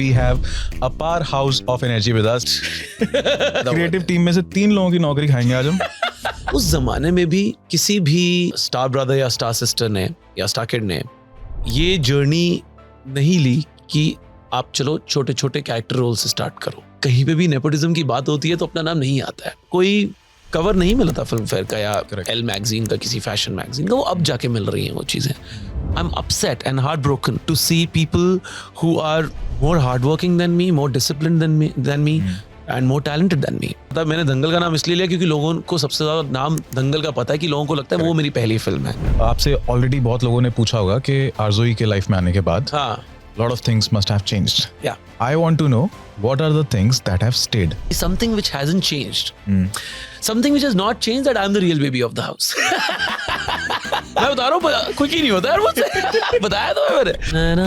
we have a powerhouse of energy with us. Creative team में से 3 लोगों की नौकरी खाएंगे आज हम. उस जमाने में भी किसी भी स्टार ब्रदर या स्टार सिस्टर ने या स्टार किड ने ये जर्नी नहीं ली कि आप चलो छोटे छोटे कैरेक्टर रोल से स्टार्ट करो. कहीं पे भी नेपोटिज्म की बात होती है तो अपना नाम नहीं आता है. कोई कवर नहीं मिला था फिल्म फेयर का या एल मैगजीन का, किसी फैशन मैगजीन का. वो अब जाके मिल रही हैं वो चीजें. I am upset and heart broken to see people who are more hard working than me, more disciplined than me and more talented than me. मतलब मैंने दंगल का नाम इसलिए लिया क्योंकि लोगों को सबसे ज्यादा नाम दंगल का पता है कि लोगों को लगता है वो मेरी पहली फिल्म है. आपसे ऑलरेडी बहुत लोगों ने पूछा होगा कि आरज़ोई के लाइफ में आने के बाद हाँ, lot of things must have changed. Yeah. I want to know what are the things that have stayed. Something which hasn't changed. Something which has not changed, that I'm the real baby of the house. मैं बता रहा हूँ, कुछ ही नहीं होता यार मुझसे. बताया तो है मैंने.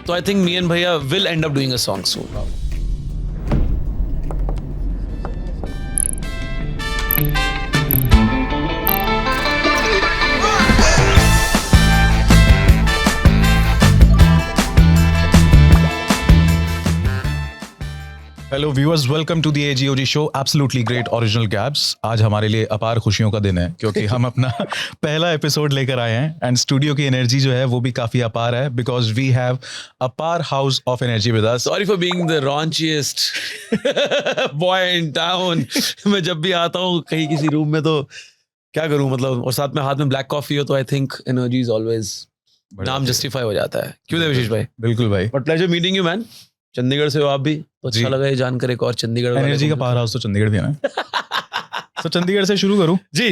तो I think me and भैया will end up doing a song soon. Hello viewers, welcome to the AGOG show. Absolutely great original gaps. आज हमारे लिए अपार खुशियों का दिन है क्योंकि हम अपना पहला एपिसोड लेकर आए हैं एंड स्टूडियो की एनर्जी जो है वो भी काफी अपार है because we have a powerhouse of energy with us. Sorry for being the raunchiest boy in town. मैं जब भी आता हूँ कहीं किसी रूम में तो क्या करूँ मतलब, और साथ में हाथ में ब्लैक कॉफी हो तो I think energy is always, नाम जस्टिफाई हो जाता है. क्यों देवशीष भाई? बिल्कुल भाई. But pleasure meeting you man. Chandigarh से हो आप भी तो अच्छा लगा ये जानकर. एक और चंडीगढ़ एनर्जी का पावर हाउस तो चंडीगढ़ भी है ना. तो चंडीगढ़ से शुरू करूं जी.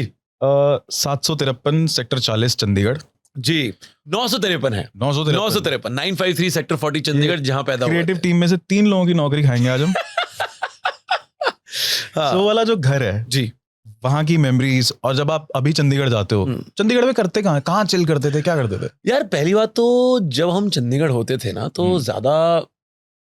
753 सेक्टर 40 चंडीगढ़ जी. 953 है. 953 953 सेक्टर 40 चंडीगढ़ जहां पैदा हुआ. क्रिएटिव टीम में से 3 लोगों की नौकरी खाएंगे आज हम. सो वाला जो घर है जी, वहाँ की मेमोरीज. और जब आप अभी चंडीगढ़ जाते हो, चंडीगढ़ में करते कहाँ चिल करते थे, क्या करते थे? यार पहली बात तो जब हम चंडीगढ़ होते थे ना तो ज्यादा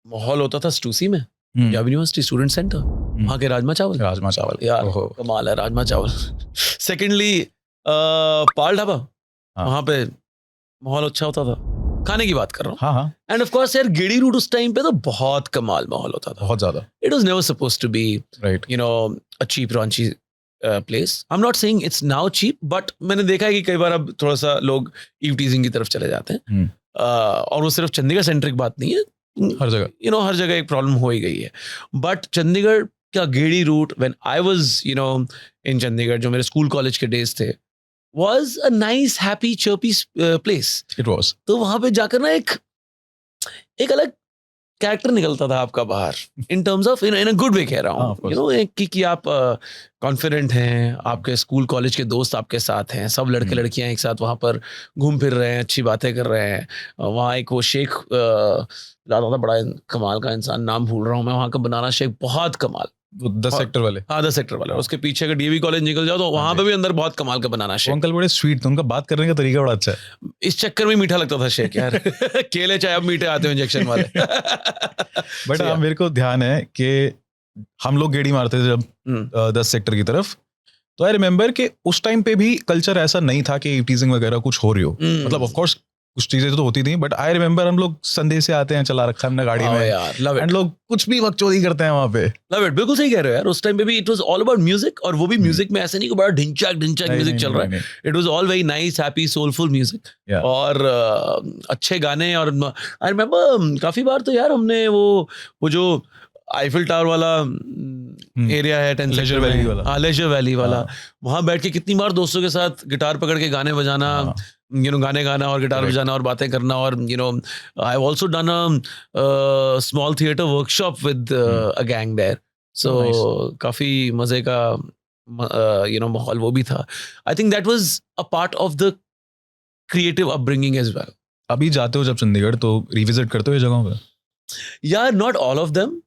माहौल होता था स्टूसी में, पंजाब यूनिवर्सिटी स्टूडेंट सेंटर. वहाँ के राजमा चावल यार कमाल है. राजमा चावल. सेकेंडली पाल ढाबा, वहाँ पे माहौल अच्छा होता था. खाने की बात कर रहा हूँ. एंड ऑफ कोर्स यार गेड़ी रूट उस टाइम पे तो बहुत कमाल माहौल होता था, बहुत ज्यादा. It was never supposed to be you know a cheap raunchy place. I am not saying it's now cheap, but मैंने देखा है कि कई बार अब थोड़ा सा लोग ईव टीजिंग की तरफ चले जाते हैं. और वो सिर्फ चंडीगढ़ सेंट्रिक बात नहीं है, हर जगह हर जगह एक प्रॉब्लम हो ही गई है. बट चंडीगढ़ का Gedi route when I was in Chandigarh, जो मेरे स्कूल कॉलेज के डेज थे, was a nice happy chirpy place. It was. तो वहां पे जाकर ना एक अलग कैरेक्टर निकलता था आपका बाहर, in terms of in a good वे कह रहा हूँ. कि आप कॉन्फिडेंट हैं, आपके स्कूल कॉलेज के दोस्त आपके साथ हैं, सब लड़के लड़कियां एक साथ वहाँ पर घूम फिर रहे हैं, अच्छी बातें कर रहे हैं. वहाँ एक वो शेख लाता था, बड़ा कमाल का इंसान, नाम भूल रहा हूँ मैं, वहाँ का बनाना शेख बहुत कमाल. 10 सेक्टर वाले. हाँ 10 सेक्टर वाले. उसके पीछे का डीएवी कॉलेज निकल जाओ तो वहाँ पे भी अंदर बहुत कमाल का बनाना शेख. अंकल बड़े स्वीट थे, उनका बात करने का तरीका बड़ा अच्छा है. इस चक्कर में मीठा लगता था शेख यार. केले चाहे अब मीठे आते हैं इंजेक्शन वाले. बट हाँ, मेरे को ध्यान है कि हम लोग गेड़ी मारते थे जब 10 सेक्टर की तरफ. तो आई रिमेम्बर कि उस टाइम पे भी कल्चर ऐसा नहीं था कि टीजिंग वगैरह कुछ हो रही हो. मतलब ऑफ कोर्स कुछ चीजें तो होती थी, बट आई रिमेम्बर हम लोग संदेश से आते हैं, चला रखा हमने गाड़ी में यार. Love it. एंड लोग कुछ भी बकचोदी करते हैं वहां पे. Love it. बिल्कुल सही कह रहे हो यार. उस टाइम पे भी it was all about music. और वो भी म्यूजिक में ऐसे नहीं कि बड़ा ढिंचाक म्यूजिक चल रहा है. It was all very nice happy soulful music और अच्छे गाने. और आई रिमेम्बर काफी बार तो यार हमने वो जो आईफिल टावर वाला एरिया है, लेजर वैली वाला. हाँ लेजर वैली वाला. वहां बैठ के कितनी बार दोस्तों के साथ गिटार पकड़ के गाने बजाना, गाने गाना और गिटार बजाना और बातें करना. और I have also done a small theatre workshop with a gang there. So काफी मजे का माहौल वो भी था. I think that was a part of the creative upbringing as well. अभी जाते हो जब चंडीगढ़ तो रिविजिट करते हो ये जगहों पे? यार not all of them,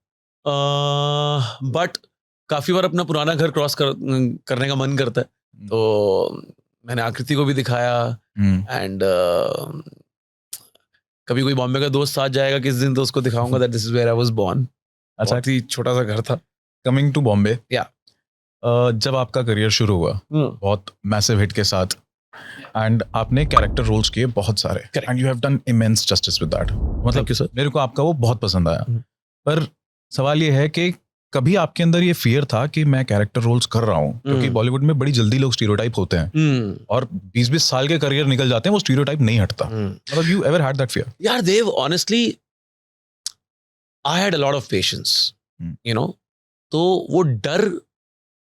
but काफी बार अपना पुराना घर क्रॉस करने का मन करता है. तो मैंने आकृति को भी दिखाया. एंड कभी कोई बॉम्बे का दोस्त साथ जाएगा किस दिन तो उसको दिखाऊंगा that this is where I was born. अच्छा, बहुत ही छोटा सा घर था. कमिंग टू बॉम्बे, या जब आपका करियर शुरू हुआ बहुत मैसिव हिट के साथ, एंड आपने कैरेक्टर रोल्स किए बहुत सारे and you have done immense justice with that. मतलब मेरे को आपका वो बहुत पसंद आया. पर सवाल ये है कि कभी आपके अंदर ये फियर था कि मैं कैरेक्टर रोल्स कर रहा हूँ, क्योंकि बॉलीवुड में बड़ी जल्दी लोग स्टीरियोटाइप होते हैं और 20-20 साल के करियर निकल जाते हैं, वो स्टीरियोटाइप नहीं हटता. मतलब you ever had that fear? यार Dev, honestly I had a lot of patience, you know. तो वो डर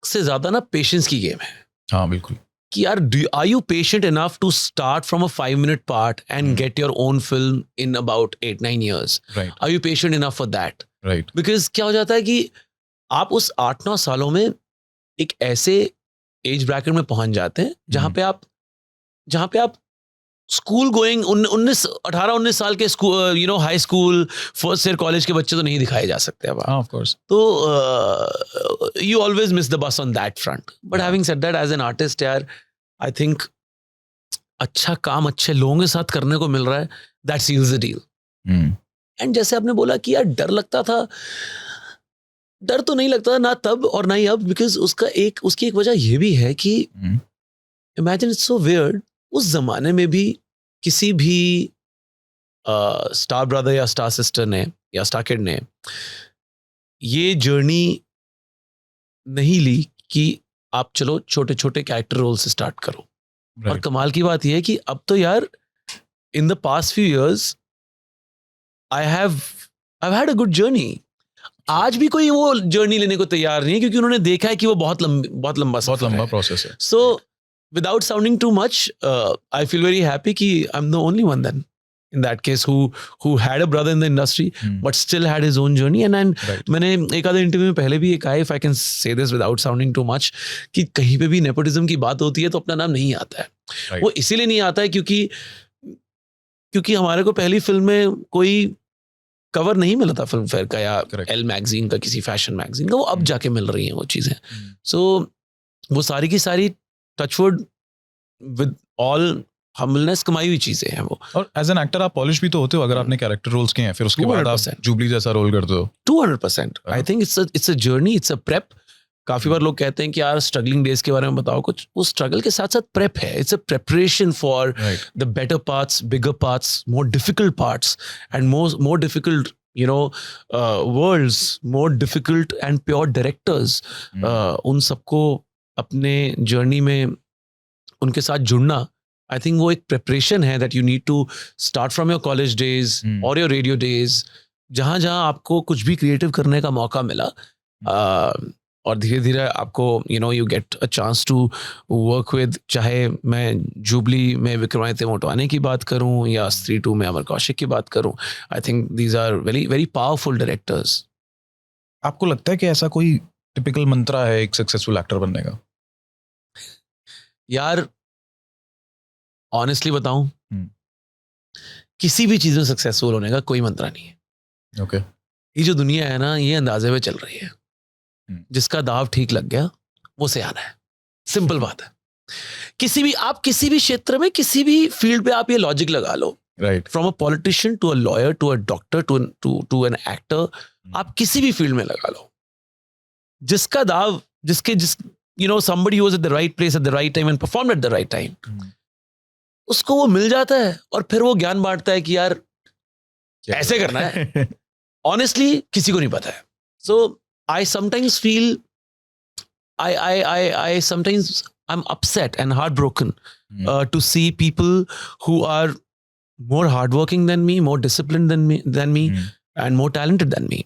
से ज्यादा ना पेशेंस की गेम है. हाँ बिल्कुल. कि यार are you patient enough to start from a 5-minute part and get your own film in about 8-9 years? Are you patient enough for that? Right. Because क्या हो जाता है कि आप उस 8-9 सालों में एक ऐसे एज ब्रैकेट में पहुंच जाते हैं जहां पे आप स्कूल गोइंग 18-19 साल के school, you know, high school, first year college के बच्चे तो नहीं दिखाए जा सकते अब. ऑफ कोर्स. तो you always miss the bus on that front. But having said that, as an artist यार, आई थिंक अच्छा काम अच्छे लोगों के साथ करने को मिल रहा है, that seals the deal. And जैसे आपने बोला कि यार डर लगता था, डर तो नहीं लगता ना तब और ना ही अब, बिकॉज उसकी एक वजह ये भी है कि इमेजिन इट्स सो वियर्ड, उस जमाने में भी किसी भी स्टार ब्रदर या स्टार सिस्टर ने या स्टार किड ने ये जर्नी नहीं ली कि आप चलो छोटे छोटे कैरेक्टर रोल से स्टार्ट करो. और कमाल की बात यह है कि अब तो यार in the past few years I have had a good journey. आज भी कोई वो जर्नी लेने को तैयार नहीं है, क्योंकि उन्होंने देखा है कि वो बहुत लंबा प्रोसेस है. सो without sounding too much, I feel very happy कि I'm the only one then in that case who had a brother in the industry but still had his own journey. And मैंने एक आधे interview में पहले भी कहा, if I can say this without sounding too much, कि कहीं पे भी नेपोटिज्म की बात होती है तो अपना नाम नहीं आता है. वो इसीलिए नहीं आता है क्योंकि हमारे को पहली फिल्म में कोई कवर नहीं मिला था फिल्म फेयर का या एल मैगजीन का, किसी फैशन मैगजीन का. वो अब जाके मिल रही हैं वो चीज़ें. सो वो सारी की सारी टचवुड विद ऑल हम्बलनेस कमाई हुई चीजें हैं वो. और एज एन एक्टर आप पॉलिश भी तो होते हो अगर आपने कैरेक्टर रोल्स किए हैं, फिर उसके बाद आप जुबली जैसा रोल करते हो. 200%. आई think it's a journey, it's a prep. काफी बार लोग कहते हैं कि यार स्ट्रगलिंग डेज के बारे में बताओ कुछ. वो स्ट्रगल के साथ साथ प्रेप है. It's a preparation for the better parts, bigger parts, more difficult parts and more difficult, you know, worlds, more difficult and pure directors. उन सबको अपने जर्नी में उनके साथ जुड़ना, आई थिंक वो एक प्रिपरेशन है that you need to start from your college days और योर रेडियो डेज, जहाँ जहाँ आपको कुछ भी क्रिएटिव करने का मौका मिला. और धीरे धीरे आपको you get a chance to work with, चाहे मैं जुबली में विक्रमादित्य मोटवाने की बात करूं या स्त्री 2 में अमर कौशिक की बात करूं. I think these are very very powerful directors. आपको लगता है कि ऐसा कोई टिपिकल मंत्रा है एक सक्सेसफुल एक्टर बनने का? यार ऑनेस्टली बताऊं, किसी भी चीज में सक्सेसफुल होने का कोई मंत्रा नहीं है. ओके. ये जो दुनिया है ना, ये अंदाजे में चल रही है. जिसका दाव ठीक लग गया वो से आना है. सिंपल बात है. किसी भी क्षेत्र में, किसी भी फील्ड पे आप ये लॉजिक लगा लो. Right. From a politician to a lawyer to a doctor to an actor, आप किसी भी फील्ड में लगा लो. जिसका दाव, somebody who was at the right place at the right time and performed at the right time, उसको वो मिल जाता है और फिर वो ज्ञान बांटता है कि यार ऐसे करना है. ऑनेस्टली किसी को नहीं पता है. सो I sometimes feel I sometimes I'm upset and heartbroken to see people who are more hardworking than me, more disciplined than me, and more talented than me.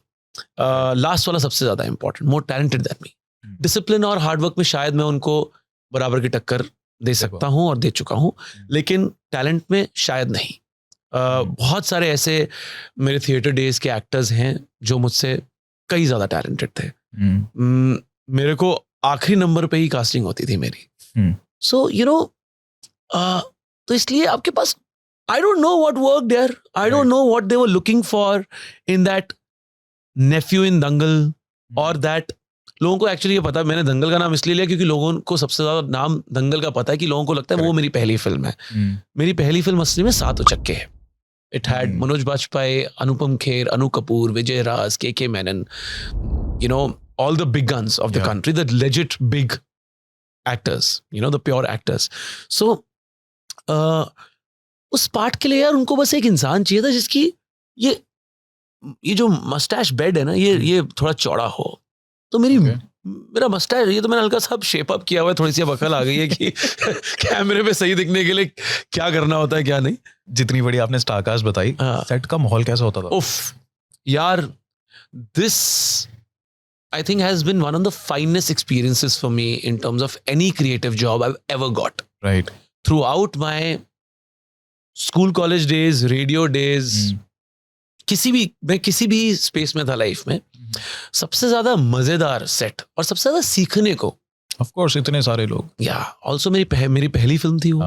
Last वाला सबसे ज्यादा important, more talented than me. Discipline और hard work में शायद मैं उनको बराबर की टक्कर दे सकता हूँ और दे चुका हूँ, लेकिन टैलेंट में शायद नहीं. बहुत सारे ऐसे मेरे थिएटर डेज के एक्टर्स हैं जो मुझसे कई ज्यादा टैलेंटेड थे. मेरे को आखिरी नंबर पे ही कास्टिंग होती थी मेरी. सो तो इसलिए आपके पास, I don't know what work there, I don't know what they were looking for in that nephew in Dangal, और दैट लोगों को एक्चुअली ये पता, मैंने दंगल का नाम इसलिए लिया क्योंकि लोगों को सबसे ज्यादा नाम दंगल का पता है कि लोगों को लगता है वो मेरी पहली फिल्म है. मेरी पहली फिल्म असली में 7 चक्के है. It had Manoj Bajpayee, Anupam Kher, Anu Kapoor, Vijay Raz, K.K. Menon, all the big guns of the country, the legit big actors, the pure actors. So उस पार्ट के लिए यार उनको बस एक इंसान चाहिए था जिसकी ये जो मस्टैश बेड है ना, ये थोड़ा चौड़ा हो। तो मेरा मस्टैश, ये तो मैंने हल्का सा शेप अप किया हुआ है, थोड़ी सी अकल आ गई है कि कैमरे पे सही दिखने के लिए क्या करना होता है क्या नहीं। जितनी बड़ी आपने स्टारकास्ट बताई, सेट का माहौल कैसा होता था? उफ यार, this I think has been one of the finest experiences for me in terms of any creative job I've ever got. Right. Throughout my school, college days, radio days, मैं किसी भी स्पेस में था लाइफ में, सबसे ज्यादा मजेदार set और सबसे ज्यादा सीखने को, of course, इतने सारे लोग। also मेरी पहली फिल्म थी वो।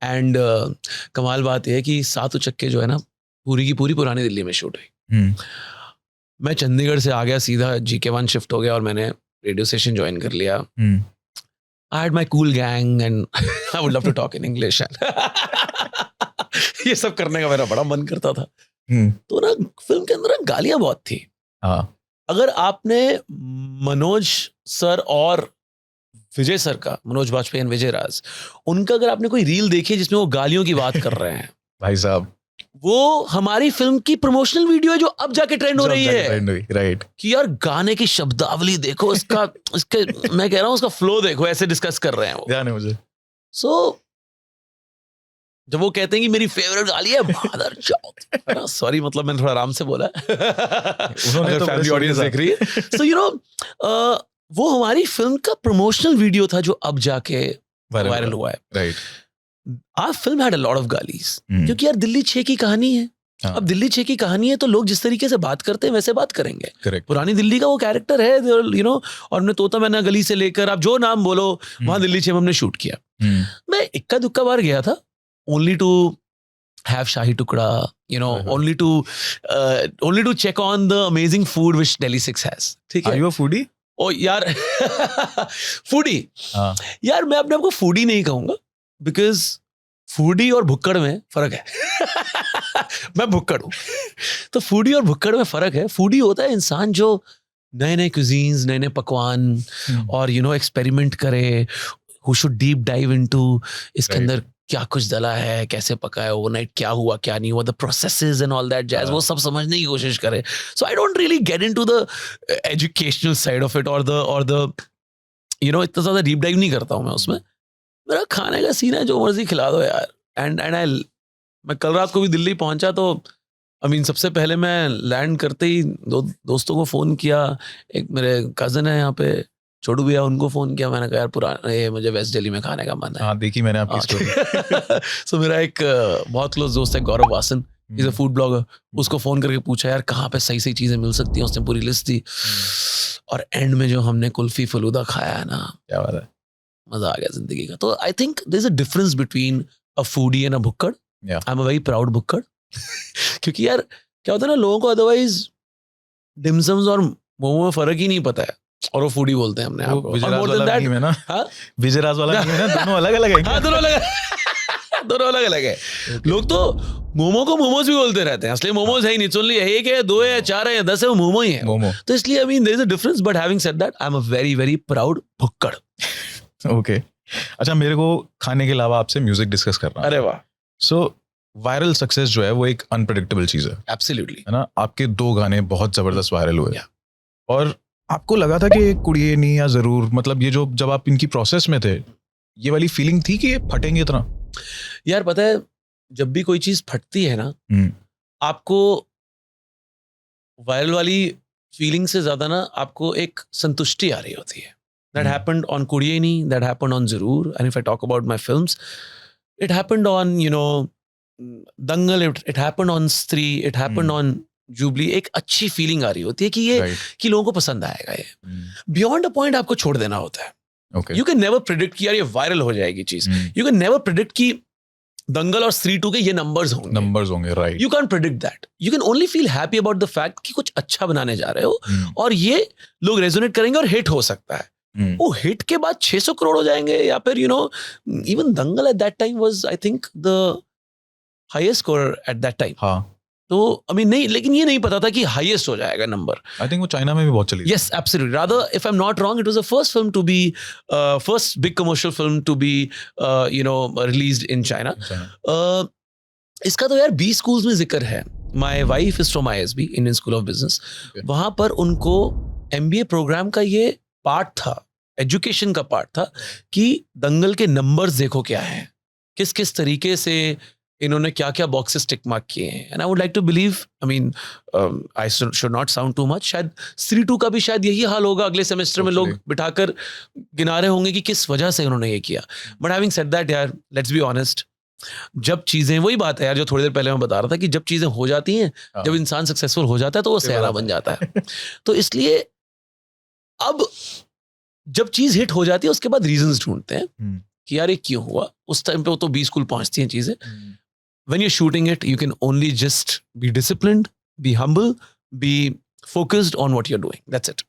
एंड कमाल बात यह है कि सात उचक्के जो है ना, पूरी की पूरी पुरानी दिल्ली में शूट हुई। मैं चंडीगढ़ से आ गया, सीधा GK1 शिफ्ट हो गया और मैंने रेडियो स्टेशन ज्वाइन कर लिया। I had my cool gang and I would love to talk in English. ये सब करने का मेरा बड़ा मन करता था। तो ना फिल्म के अंदर गालियां बहुत थी। अगर आपने मनोज सर और विजय सर का, मनोज बाजपेयी एंड विजय राज, उनका अगर आपने कोई रील देखी जिसमें वो गालियों की बात कर रहे हैं भाई साहब, वो हमारी फिल्म की प्रमोशनल वीडियो है जो अब जाके ट्रेंड हो रही है। राइट। कि यार गाने की शब्दावली देखो, इसके मैं कह रहा हूँ उसका फ्लो देखो, ऐसे डिस्कस कर रहे हैं वो। ध्यान है मुझे। जब वो कहते हैं कि मेरी फेवरेट गाली है मादर चौथ, सॉरी मतलब मैंने थोड़ा आराम से बोला, उन्होंने तो फैमिली ऑडियंस देख रही है। सो यू नो, वो हमारी फिल्म का प्रमोशनल वीडियो था जो अब जाके वायरल हुआ है। Right. Our film had a lot of गालीज, क्योंकि यार दिल्ली 6 की कहानी है। अब दिल्ली 6 की कहानी है तो लोग जिस तरीके से बात करते हैं वैसे बात करेंगे। Correct. पुरानी दिल्ली का वो कैरेक्टर है, यू नो, और हमने तोता मैना गली से लेकर आप जो नाम बोलो वहां दिल्ली 6 में हमने शूट किया। मैं इक्का दुक्का बार गया था, only to have shahi tukda, you know, only to check on the amazing food which Delhi 6 has. ठीक है, Are you a foodie? ओ यार फूडी, यार मैं अपने आप को फूडी नहीं कहूंगा, बिकॉज फूडी और भुक्कड़ में फर्क है। मैं भुक्कड़ हूं, तो फूडी और भुक्कड़ में फर्क है। फूडी होता है इंसान जो नए नए क्यूजीन्स, नए नए पकवान और यू नो एक्सपेरिमेंट करे, who should deep dive into इसके अंदर क्या कुछ डला है, कैसे पका है, ओवरनाइट क्या हुआ क्या नहीं हुआ, the processes and all that jazz, वो सब समझने की कोशिश करे। So I don't really get into the educational side of it और द यू नो, इतना ज्यादा डीप डाइव नहीं करता हूं मैं उसमें। मेरा खाने का सीन है, जो मर्जी खिला दो यार। एंड मैं कल रात को भी दिल्ली पहुंचा तो सबसे पहले मैं लैंड करते ही दोस्तों को फ़ोन किया। एक मेरे कज़न है यहाँ पे, छोटू भैया, उनको फ़ोन किया। मैंने कहा यार पुराने मुझे वेस्ट दिल्ली में खाने का मन है। हाँ, देखी मैंने आपकी स्टोरी। सो मेरा एक बहुत क्लोज दोस्त है Gaurav Wasan, is a food blogger. उसको फ़ोन करके पूछा यार कहाँ पे सही चीज़ें मिल सकती हैं, उसने पूरी लिस्ट दी। और एंड में जो हमने कुल्फ़ी फलूदा खाया है ना, क्या बात है, मजा आ गया जिंदगी का। तो I think there is a difference between a foodie and a भुक्कड़। I am a very proud भुक्कड़। क्योंकि यार क्या होता है ना, लोगों को अदरवाइज डिमसम्स और मोमो में फर्क ही नहीं पता है, और वो फूडी बोलते हैं हमने आपको। विजयराज वाला है ना, दोनों अलग अलग है। हाँ, दोनों अलग अलग है। लोग तो मोमो को मोमोज भी बोलते रहते हैं, असली मोमोज है ही नहीं। सुन लिया, एक है, 2 है, 4 है, 10 है, वो मोमो ही है। मोमो। तो इसलिए there is a difference, but having said that I am a very very proud भुक्कड़। ओके, अच्छा, मेरे को खाने के अलावा आपसे म्यूजिक डिस्कस करना है। अरे वाह। सो वायरल सक्सेस जो है वो एक अनप्रेडिक्टेबल चीज है। एब्सोल्युटली, है ना। आपके 2 गाने बहुत जबरदस्त वायरल हुए, और आपको लगा था कि कुड़िए नहीं या जरूर, मतलब ये जो जब आप इनकी प्रोसेस में थे, ये वाली फीलिंग थी कि ये फटेंगे इतना? यार पता है, जब भी कोई चीज फटती है ना, आपको वायरल वाली फीलिंग से ज्यादा ना आपको एक संतुष्टि आ रही होती है। That happened on Kudiyeni, that happened on Zarur, and if I talk about my films, it happened on, you know, Dangal, it happened on Stree, it happened on Jubilee. एक अच्छी फीलिंग आ रही होती है कि ये कि लोगों को पसंद आएगा ये। Beyond a point आपको छोड़ देना होता है। Okay. You can never predict कि यार ये वायरल हो जाएगी चीज। You can never predict कि दंगल और Stree 2 के ये नंबर्स होंगे, right? You can't predict that. You can only feel happy about the fact कि कुछ अच्छा बनाने जा रहे हो, और ये लोग रेजोनेट करेंगे और हिट हो सकता है। वो हिट के बाद 600 करोड़ हो जाएंगे, या फिर you know, even Dangal at that time was I think the highest scorer at that time. हाँ, तो आई मीन नहीं, लेकिन ये नहीं पता था कि हाईएस्ट हो जाएगा नंबर. आई थिंक वो चाइना में भी बहुत चली. Yes, absolutely. Rather, if I'm not wrong, it was the first film to be, first big commercial film to be, released in China. इसका तो यार 20 schools में जिक्र है. My wife is from ISB, Indian School of Business. वहाँ पर उनको MBA programme का ये पार्ट था, एजुकेशन का पार्ट था कि दंगल के नंबर्स देखो क्या है, किस किस तरीके से इन्होंने क्या क्या बॉक्सेस टिक मार्क किए हैं. And I would like to believe, I mean I should not sound too much, शायद स्त्री 2 का भी शायद यही हाल होगा. अगले सेमेस्टर में लोग बिठाकर गिना रहे होंगे कि किस वजह से उन्होंने ये किया. बट हैविंग सेड दैट यार, लेट्स बी ऑनेस्ट, जब चीजें, वही बात है यार जो थोड़ी देर पहले मैं बता रहा था कि जब चीजें हो जाती हैं, जब इंसान सक्सेसफुल हो जाता है तो वो सयारा बन जाता है. तो इसलिए अब जब चीज हिट हो जाती है उसके बाद रीजंस ढूंढते हैं कि यार ये क्यों हुआ. उस टाइम पे वो तो 20 स्कूल पहुंचती हैं चीजें. When you're shooting it, you can only just be disciplined, be humble, be focused on what you're doing. That's it.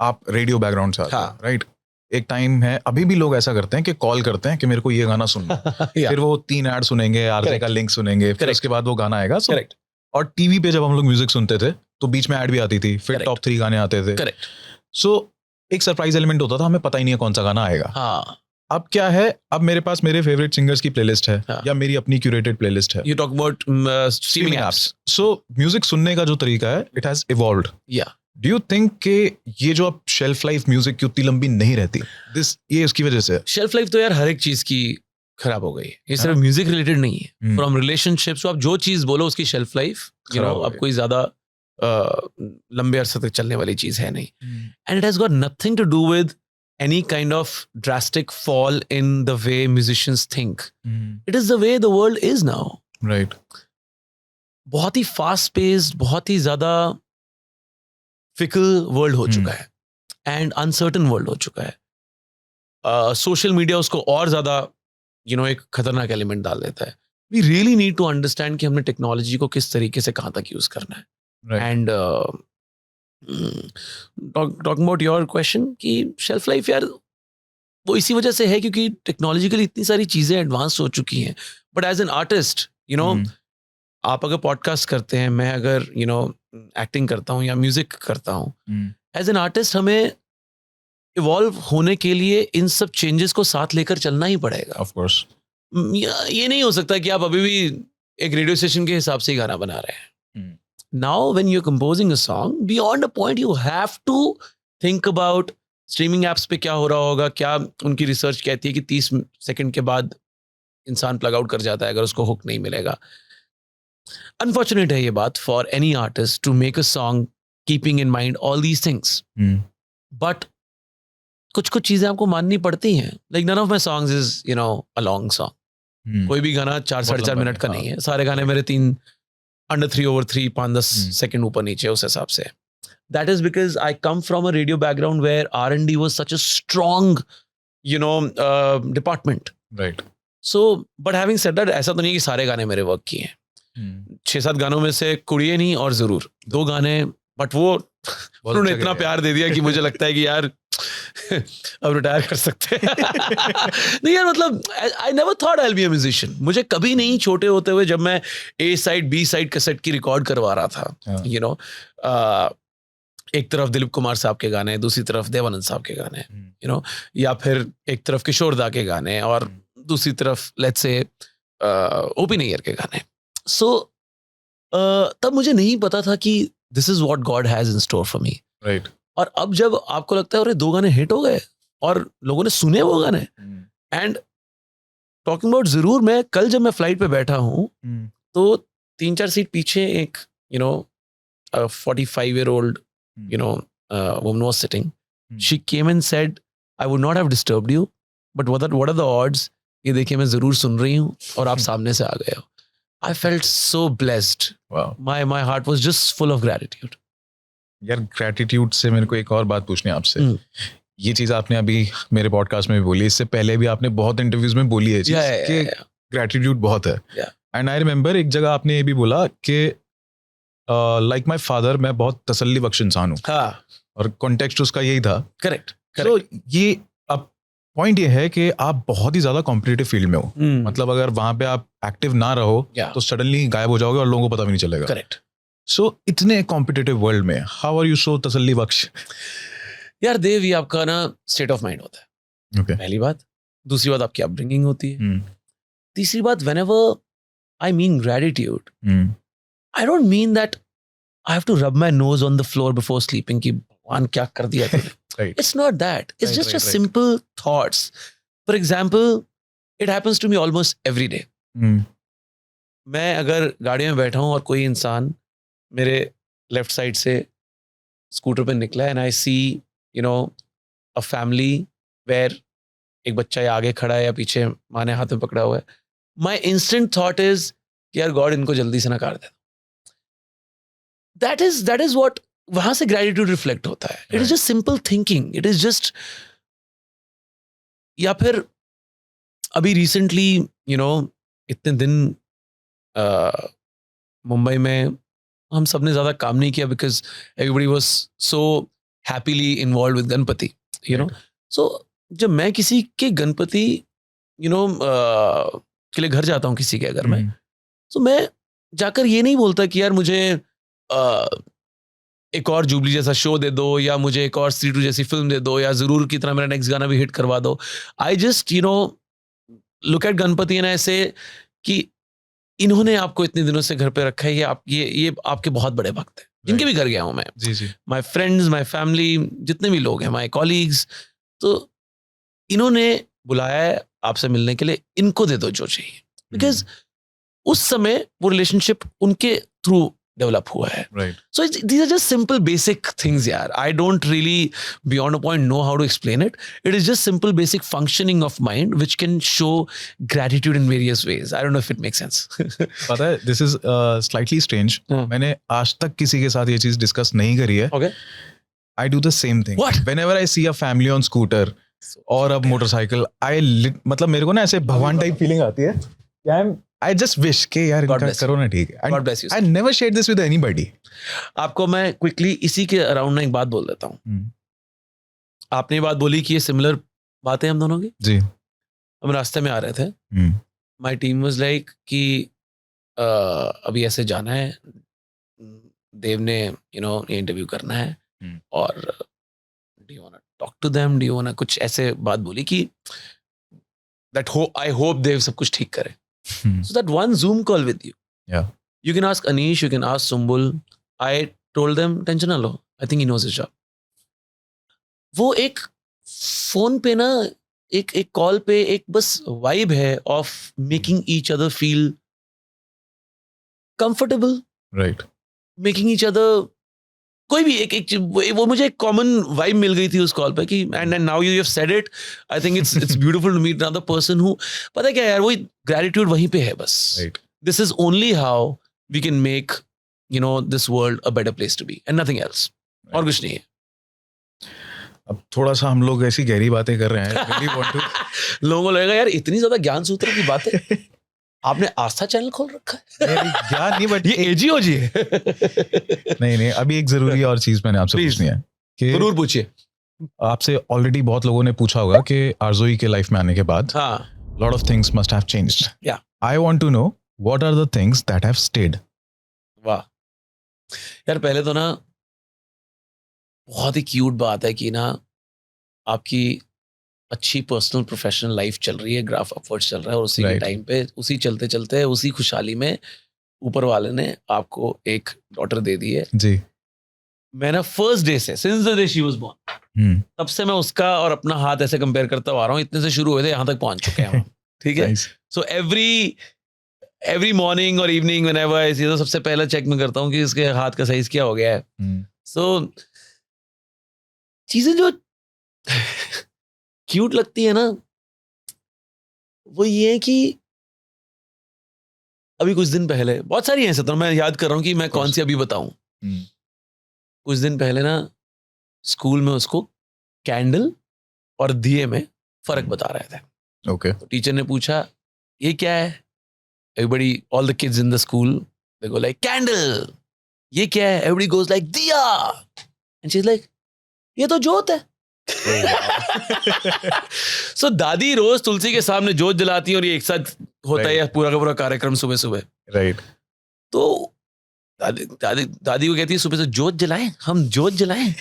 आप रेडियो बैकग्राउंड से आते हैं, राइट? एक टाइम है, अभी भी लोग ऐसा करते हैं कि कॉल करते हैं कि मेरे को ये गाना सुनना. फिर वो 3 ऐड सुनेंगे, आरजे का लिंक सुनेंगे, फिर उसके बाद वो गाना आएगा. करेक्ट. और टीवी पे जब हम लोग म्यूजिक सुनते थे तो बीच में ऐड भी आती थी, फिर टॉप 3 गाने आते थे. करेक्ट. सो एक सरप्राइज एलिमेंट होता था, हमें पता ही नहीं है कौन सा गाना आएगा. हाँ. अब क्या है, अब मेरे पास मेरे फेवरेट सिंगर्स की प्लेलिस्ट है, या मेरी अपनी क्यूरेटेड प्लेलिस्ट है. You talk about streaming apps. So music सुनने का जो तरीका है, it has evolved. Yeah. Do you think कि ये जो अब शेल्फ लाइफ म्यूजिक की उतनी लंबी नहीं रहती, ये उसकी वजह से? शेल्फ लाइफ तो यार हर एक चीज की खराब हो गई. ये सिर्फ म्यूजिक रिलेटेड नहीं है. फ्रॉम रिलेशनशिप्स, आप जो चीज बोलो उसकी शेल्फ लाइफ, अब कोई ज्यादा लंबे अरसे तक चलने वाली चीज है नहीं. And it has got nothing to do with any kind of drastic fall in the way musicians think. It is the way the world is now. Right. बहुत ही fast paced, बहुत ही ज़्यादा fickle world हो चुका है, and uncertain world हो चुका है. Social media उसको और ज़्यादा एक खतरनाक एलिमेंट डाल देता है. We really need to understand कि हमने टेक्नोलॉजी को किस तरीके से कहाँ तक यूज करना है. Right. And talking about your question कि शेल्फ लाइफ यार वो इसी वजह से है क्योंकि टेक्नोलॉजिकली इतनी सारी चीजें एडवांस हो चुकी हैं. बट एज एन आर्टिस्ट आप अगर पॉडकास्ट करते हैं, मैं अगर एक्टिंग करता हूँ या म्यूजिक करता हूँ, एज एन आर्टिस्ट हमें इवॉल्व होने के लिए इन सब चेंजेस को साथ लेकर चलना ही पड़ेगा. ऑफ कोर्स ये नहीं हो सकता कि आप अभी भी एक रेडियो स्टेशन के हिसाब से ही गाना बना रहे हैं. Now, when you're composing a song, beyond a point, you have to think about streaming apps पे क्या हो रहा होगा, क्या उनकी रिसर्च कहती है कि 30 सेकंड के बाद इंसान प्लग आउट कर जाता है अगर उसको हुक नहीं मिलेगा. अनफॉर्चुनेट है ये बात for any artist to make a song keeping in mind all these things. But कुछ चीजें आपको माननी पड़ती हैं. Like none of my songs is a long song. कोई भी गाना 4-4.5 मिनट का नहीं है. सारे गाने मेरे 3 under 3/3 5-10 सेकंड ऊपर नीचे उस हिसाब से. That is because I come from a radio background where R&D was such a strong department. Right. So but having said that, ऐसा तो नहीं कि सारे गाने मेरे वर्क किए हैं. 6-7 गानों में से कुड़िए नहीं और जरूर 2 गाने, बट वो उन्होंने इतना प्यार दे दिया कि मुझे लगता है कि यार अब रिटायर कर सकते हैं. नहीं यार, मतलब I never thought I will be a musician. मुझे कभी नहीं, छोटे होते हुए जब मैं A side B side cassette की रिकॉर्ड करवा रहा था, एक तरफ दिलीप कुमार साहब के गाने, दूसरी तरफ देवानंद साहब के गाने, या फिर एक तरफ किशोर दा के गाने और दूसरी तरफ लेट्स से ओपी नैयर के गाने. सो तब मुझे नहीं पता था कि this is what God has in store for me. Right. और अब जब आपको लगता है अरे 2 गाने हिट हो गए और लोगों ने सुने वो गाने, एंड टॉकिंग अबाउट जरूर, मैं कल जब मैं फ्लाइट पे बैठा हूँ तो 3-4 सीट पीछे एक 45-year-old woman was sitting. She came and said, I would not have disturbed you, but what are the odds ये देखिए मैं जरूर सुन रही हूँ और आप सामने से आ गए हो. I felt so blessed. Wow. My heart was just full of gratitude. यार ग्रैटिट्यूड से मेरे को एक और बात पूछनी है आपसे. ये चीज आपने अभी मेरे पॉडकास्ट में भी बोली, इससे पहले भी आपने बहुत इंटरव्यूज में बोली है कि ग्रैटिट्यूड बहुत है. एंड आई रिमेम्बर एक जगह आपने ये भी बोला कि लाइक माय फादर, मैं बहुत तसल्ली बख्श इंसान हूँ. और कॉन्टेक्स्ट उसका यही था. करेक्ट. तो ये अब पॉइंट ये है कि आप बहुत ही ज्यादा कॉम्पिटिटिव फील्ड में हो, मतलब अगर वहां पे आप एक्टिव ना रहो तो सडनली गायब हो जाओगे और लोगों को पता भी नहीं चलेगा। करेक्ट। सो इतने कॉम्पिटिटिव वर्ल्ड में हाउ आर यू सो तसल्ली बख्श? यार देव, ये आपका ना स्टेट ऑफ माइंड होता है, पहली बात। दूसरी बात आपकी अपब्रिंगिंग होती है। तीसरी बात, whenever I mean gratitude, I don't mean that I have to rub my nose on the floor before sleeping कि भगवान क्या कर दिया तूने। Right. It's not that. It's just a simple thoughts. For example, it happens to me almost every day. मैं अगर गाड़ी में बैठा हूँ और कोई इंसान मेरे लेफ्ट साइड से स्कूटर पे निकला है, and I see, you know, a family where एक बच्चा या आगे खड़ा है या पीछे माँ ने हाथ में पकड़ा हुआ है, my instant thought is कि यार गॉड इनको जल्दी से नकार दे। That is what वहां से ग्रेटिट्यूड रिफ्लेक्ट होता है। It is just simple thinking, it is just. या फिर अभी रिसेंटली इतने दिन मुंबई में हम सब ने ज्यादा काम नहीं किया because everybody was so happily involve with Ganpati, so जब मैं किसी के गणपति के लिए घर जाता हूँ किसी के अगर मैं, तो मैं जाकर ये नहीं बोलता कि यार मुझे एक और जुबली जैसा शो दे दो, या मुझे एक और C2 जैसी फिल्म दे दो, या जरूर की तरह मेरा नेक्स्ट गाना भी हिट करवा दो। I just look at Ganpati and ऐसे कि इन्होंने आपको इतने दिनों से घर पे रखा है, ये आपके बहुत बड़े भक्त हैं, जिनके भी घर गया हूं मैं। जी। माय फ्रेंड्स, माय फैमिली, जितने भी लोग हैं, माय कॉलीग्स, तो इन्होंने बुलाया है आपसे मिलने के लिए, इनको दे दो जो चाहिए, बिकॉज उस समय वो रिलेशनशिप उनके थ्रू डेवलप हुआ है। Right. So these are just simple basic things, यार. I don't really beyond a point know how to explain it. It is just simple basic functioning of mind which can show gratitude in various ways. I don't know if it makes sense. पता है, this is slightly strange. मैंने आज तक किसी के साथ ये चीज डिस्कस नहीं करी है। Okay. I do the same thing. What? Whenever I see a family on scooter और अब मोटरसाइकिल, मतलब मेरे को ना ऐसे भगवान टाइप फीलिंग आती है। I just wish कि यार इनका करो ना, ठीक है। God bless you. I never shared this with anybody. आपको मैं क्विकली इसी के अराउंड ना एक बात बोल देता हूँ। आपने ये बात बोली कि ये सिमिलर बातें हम दोनों की। जी। हम रास्ते में आ रहे थे। माय टीम वाज लाइक कि अभी ऐसे जाना है, देव ने ये इंटरव्यू करना है, और do you want to talk to them, do you want, कुछ ऐसे बात बोली कि दैट आई होप देव सब कुछ ठीक करे। So that one Zoom call with you. Yeah. You can ask Anish, you can ask Sumbul. I told them, tension na lo. I think he knows his job. वो एक phone पे ना, एक call पे एक बस वाइब है of making each other feel comfortable. Right. Making each other, कोई भी एक वो मुझे एक कॉमन वाइब मिल गई थी उस कॉल पे कि and now you have said it, I think it's beautiful to meet another person who, पता है क्या यार, वही ग्रेटिट्यूड वहीं पे है बस। This is only how we can make this world a better place to be and nothing else, और कुछ नहीं है। अब थोड़ा सा हम लोग ऐसी गहरी बातें कर रहे हैं, really want to... लोगों को लगेगा यार इतनी ज्यादा ज्ञान सूत्र की बातें आपने आस्था चैनल खोल रखा है। ज्ञान नहीं, बट ये एजीओ जी है। नहीं, अभी एक जरूरी और चीज मैंने आपसे पूछनी है कि जरूर पूछिए। आपसे ऑलरेडी बहुत लोगों ने पूछा होगा कि आरज़ोई के लाइफ में आने के बाद lot of things must have changed. Yeah I want to know what are the things that have stayed. वाह यार, पहले तो ना बहुत ही क्यूट बात है कि ना आपकी अच्छी पर्सनल प्रोफेशनल लाइफ चल रही है, ग्राफ अपवर्ड्स चल रहा है, और उसी के टाइम पे, उसी चलते चलते, उसी खुशहाली में ऊपर वाले ने आपको एक डॉटर दे दी है। जी। मैं ना फर्स्ट डे से, since the day she was born, तब से मैं उसका और अपना हाथ ऐसे कंपेयर करता आ रहा हूँ। इतने से शुरू हुए थे, यहाँ तक पहुंच चुके हैं। ठीक है। सो एवरी मॉर्निंग और इवनिंग व्हेनेवर आई सी, तो सबसे पहले चेक में करता हूँ कि इसके हाथ का साइज क्या हो गया है। सो चीजें जो क्यूट लगती है ना, वो ये है कि अभी कुछ दिन पहले, बहुत सारी हैं ऐसे, तो मैं याद कर रहा हूँ कि मैं कौन सी अभी बताऊं। कुछ दिन पहले ना स्कूल में उसको कैंडल और दिए में फर्क बता रहे थे। ओके। तो टीचर ने पूछा ये क्या है? Everybody, all the kids in the school, they go like candle. ये क्या है? एवरीबॉडी गोज लाइक दिया। एंड शी इज लाइक ये तो जोत है। सो दादी रोज तुलसी के सामने जोत जलाती है और ये एक साथ होता है पूरा का पूरा कार्यक्रम सुबह सुबह। राइट। तो दादी को कहती है सुबह से जोत जलाएं, हम जोत जलाएं।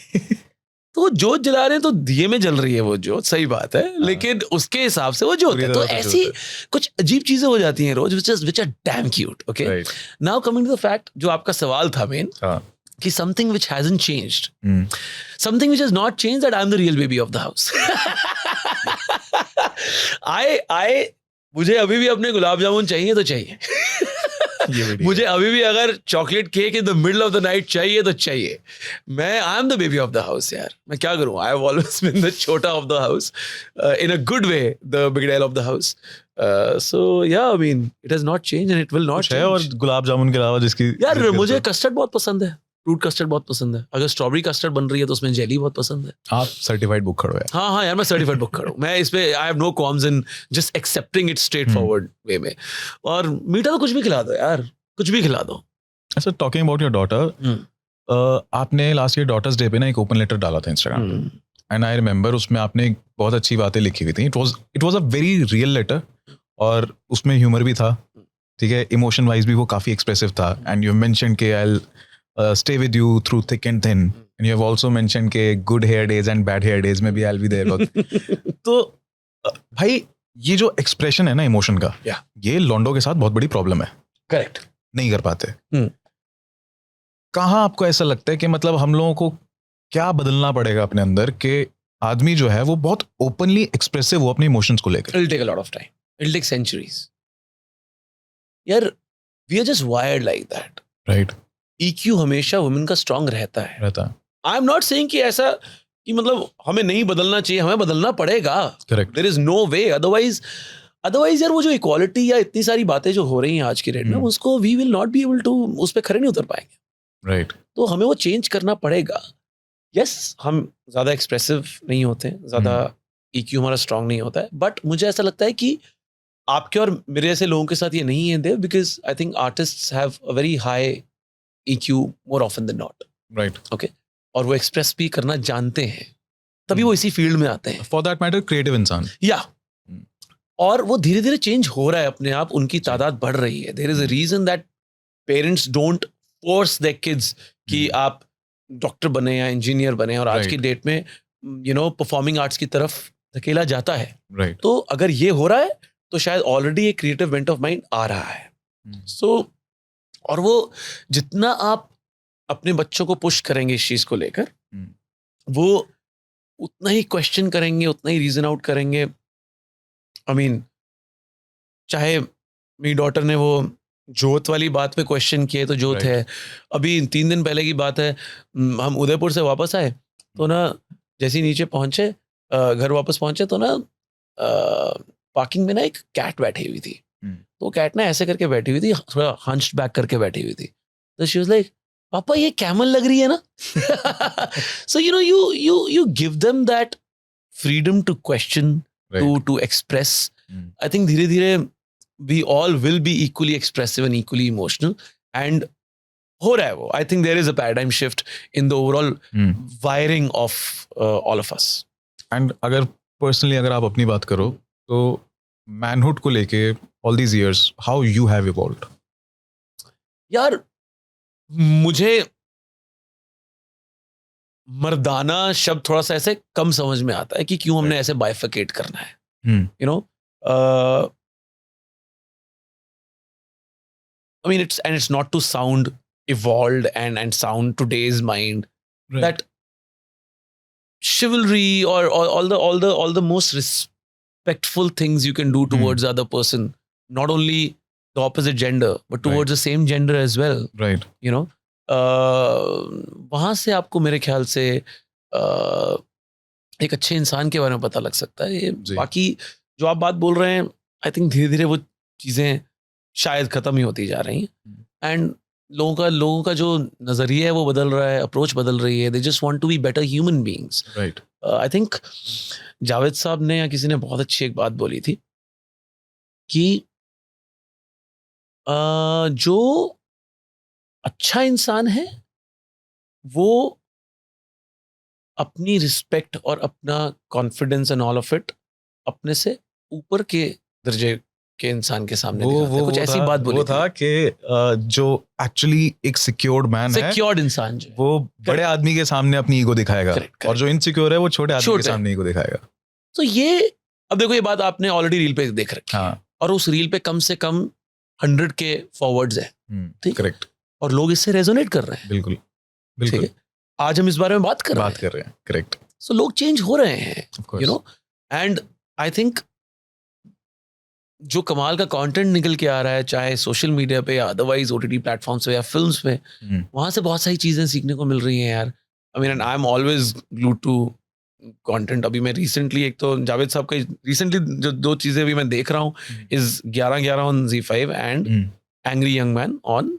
तो वो जोत जला रहे हैं तो दिए में जल रही है वो जोत, सही बात है, लेकिन उसके हिसाब से वो जोत है। तो ऐसी कुछ अजीब चीजें हो जाती हैं रोज which are damn cute. Okay, now coming to the fact, जो आपका सवाल था मेन कि something which hasn't changed, something which has not changed, that I'm the real baby of the house. मुझे अभी भी अपने गुलाब जामुन चाहिए तो चाहिए। मुझे अभी भी अगर chocolate cake in the middle of the night चाहिए तो चाहिए। मैं I am the baby of the house यार, मैं क्या करूं? I have always been the छोटा of the house, in a good way, the big dad of the house. So yeah I mean it has not change and it will not change. और गुलाब जामुन के अलावा जिसकी यार मुझे custard बहुत पसंद है, फ्रूट कस्टर्ड बहुत पसंद है। अगर स्ट्रॉबेरी कस्टर्ड बन रही है तो उसमें जेली बहुत पसंद है। आप सर्टिफाइड बुक खड़ो है। हाँ यार, मैं सर्टिफाइड बुक खड़ो। मैं इस पे I have no qualms in just accepting it straightforward way में। और मीठा तो कुछ भी खिला दो यार, कुछ भी खिला दो। अच्छा, टॉकिंग अबाउट योर डॉटर, आपने लास्ट ईयर डॉटर्स डे पे ना एक ओपन लेटर डाला था इंस्टाग्राम पे, एंड आई रिमेंबर उसमें आपने बहुत अच्छी बातें लिखी हुई थी। It was a very real letter और उसमें ह्यूमर भी था, ठीक है, इमोशन वाइज भी वो काफी एक्सप्रेसिव था। एंड यू मेंशन के आई stay with you through thick and thin, and you have also mentioned के good hair days and bad hair days में भी I'll be there। तो भाई ये जो एक्सप्रेशन है ना इमोशन का, ये लॉन्डो के साथ बहुत बड़ी प्रॉब्लम है। करेक्ट, नहीं कर पाते। कहाँ आपको ऐसा लगता है कि मतलब हम लोगों को क्या बदलना पड़ेगा अपने अंदर कि आदमी जो है वो बहुत ओपनली एक्सप्रेसिव हो अपने इमोशंस को लेकर? It'll take a lot of time. It'll take centuries. यार we are just wired like that. Right. EQ हमेशा वुमेन का स्ट्रांग रहता है। आई एम नॉट सेइंग कि ऐसा कि मतलब हमें नहीं बदलना चाहिए, हमें बदलना पड़ेगा। Correct, there is no way otherwise यार वो जो इक्वालिटी या इतनी सारी बातें जो हो रही हैं आज की डेट में, उसको we will not be able to, उस पर खड़े नहीं उतर पाएंगे। राइट। तो हमें वो चेंज करना पड़ेगा। यस, हम ज़्यादा एक्सप्रेसिव नहीं होते, ज़्यादा EQ हमारा स्ट्रांग नहीं होता है, बट मुझे ऐसा लगता है कि आपके और मेरे जैसे लोगों के साथ ये नहीं है Dev, because I think artists have a very high EQ more often than not. Right. Okay. और वो एक्सप्रेस भी करना जानते हैं, तभी वो इसी फील्ड में आते हैं। For that matter, creative इंसान। या और वो धीरे धीरे चेंज हो रहा है अपने आप, उनकी तादाद बढ़ रही है। There is a reason that parents don't force their kids कि आप डॉक्टर बने या इंजीनियर बने, और आज की डेट में परफॉर्मिंग आर्ट्स की तरफ धकेला जाता है। Right. तो अगर ये हो रहा है तो शायद ऑलरेडी एक क्रिएटिव बेंट ऑफ माइंड आ रहा है। सो और वो जितना आप अपने बच्चों को पुश करेंगे इस चीज को लेकर, वो उतना ही क्वेश्चन करेंगे, उतना ही रीजन आउट करेंगे। आई मीन चाहे मेरी डॉटर ने वो जोत वाली बात पे क्वेश्चन किए तो जोत है। अभी 3 दिन पहले की बात है, हम उदयपुर से वापस आए तो ना जैसे ही नीचे पहुंचे, घर वापस पहुंचे तो ना पार्किंग में ना एक कैट बैठी हुई थी। तो कैट ना ऐसे करके बैठी हुई थी, थोड़ा हंच्ड बैक करके बैठी हुई थी। तो शी वाज लाइक, पापा ये कैमल लग रही है ना। सो you give them that freedom to question, to express. I think धीरे धीरे we all will be equally expressive and equally emotional, and हो रहा है वो। I think there is a paradigm shift in the overall wiring of all of us. And अगर personally अगर आप अपनी बात करो तो मैनहुड को लेके all these years, how you have evolved? यार मुझे मर्दाना शब्द थोड़ा सा ऐसे कम समझ में आता है कि क्यों हमने ऐसे बाइफिकेट करना है। You know, I mean it's not to sound evolved and sound today's mind, that chivalry or all the most respectful things you can do towards the other person, not only the opposite gender but towards the same gender as well, right? You know, वहां से आपको मेरे ख्याल से एक अच्छे इंसान के बारे में पता लग सकता है। ये बाकी जो आप बात बोल रहे हैं, आई थिंक धीरे धीरे वो चीजें शायद खत्म ही होती जा रही हैं, एंड लोगों का जो नजरिया है वो बदल रहा है, अप्रोच बदल रही है। They just want to be better human beings, right. I think Javed साहब ने या किसी ने बहुत अच्छी एक बात बोली थी कि जो अच्छा इंसान है वो अपनी रिस्पेक्ट और अपना confidence and all of it अपने से ऊपर के दर्जे के इंसान के सामने दिखाता है। कुछ ऐसी बात बोली वो था कि जो एक्चुअली एक सिक्योर्ड मैन है, सिक्योर्ड इंसान जो वो बड़े आदमी के सामने अपनी ईगो दिखाएगा, और जो इनसिक्योर है वो छोटे आदमी के सामने ईगो दिखाएगा। तो ये अब देखो, ये बात आपने ऑलरेडी रील पे देख रखी है, और उस रील पे कम से कम 100 के फॉरवर्ड्स है, ठीक, करेक्ट, और लोग इससे रेजोनेट कर रहे हैं। बिल्कुल बिल्कुल, आज हम इस बारे में बात कर रहे हैं, करेक्ट। सो लोग चेंज हो रहे हैं, you know, and I think जो कमाल का कंटेंट निकल के आ रहा है, चाहे सोशल मीडिया पे या अदरवाइज ओटीटी प्लेटफॉर्म्स पे या फिल्म्स पे, वहां से बहुत सारी चीजें सीखने को मिल रही हैं यार। I mean I am always glued to content. अभी मैं रिसेंटली, एक तो जावेद साहब का रिसेंटली जो 2 चीजें अभी मैं देख रहा हूँ is 11-11 on ZEE5 and angry young man on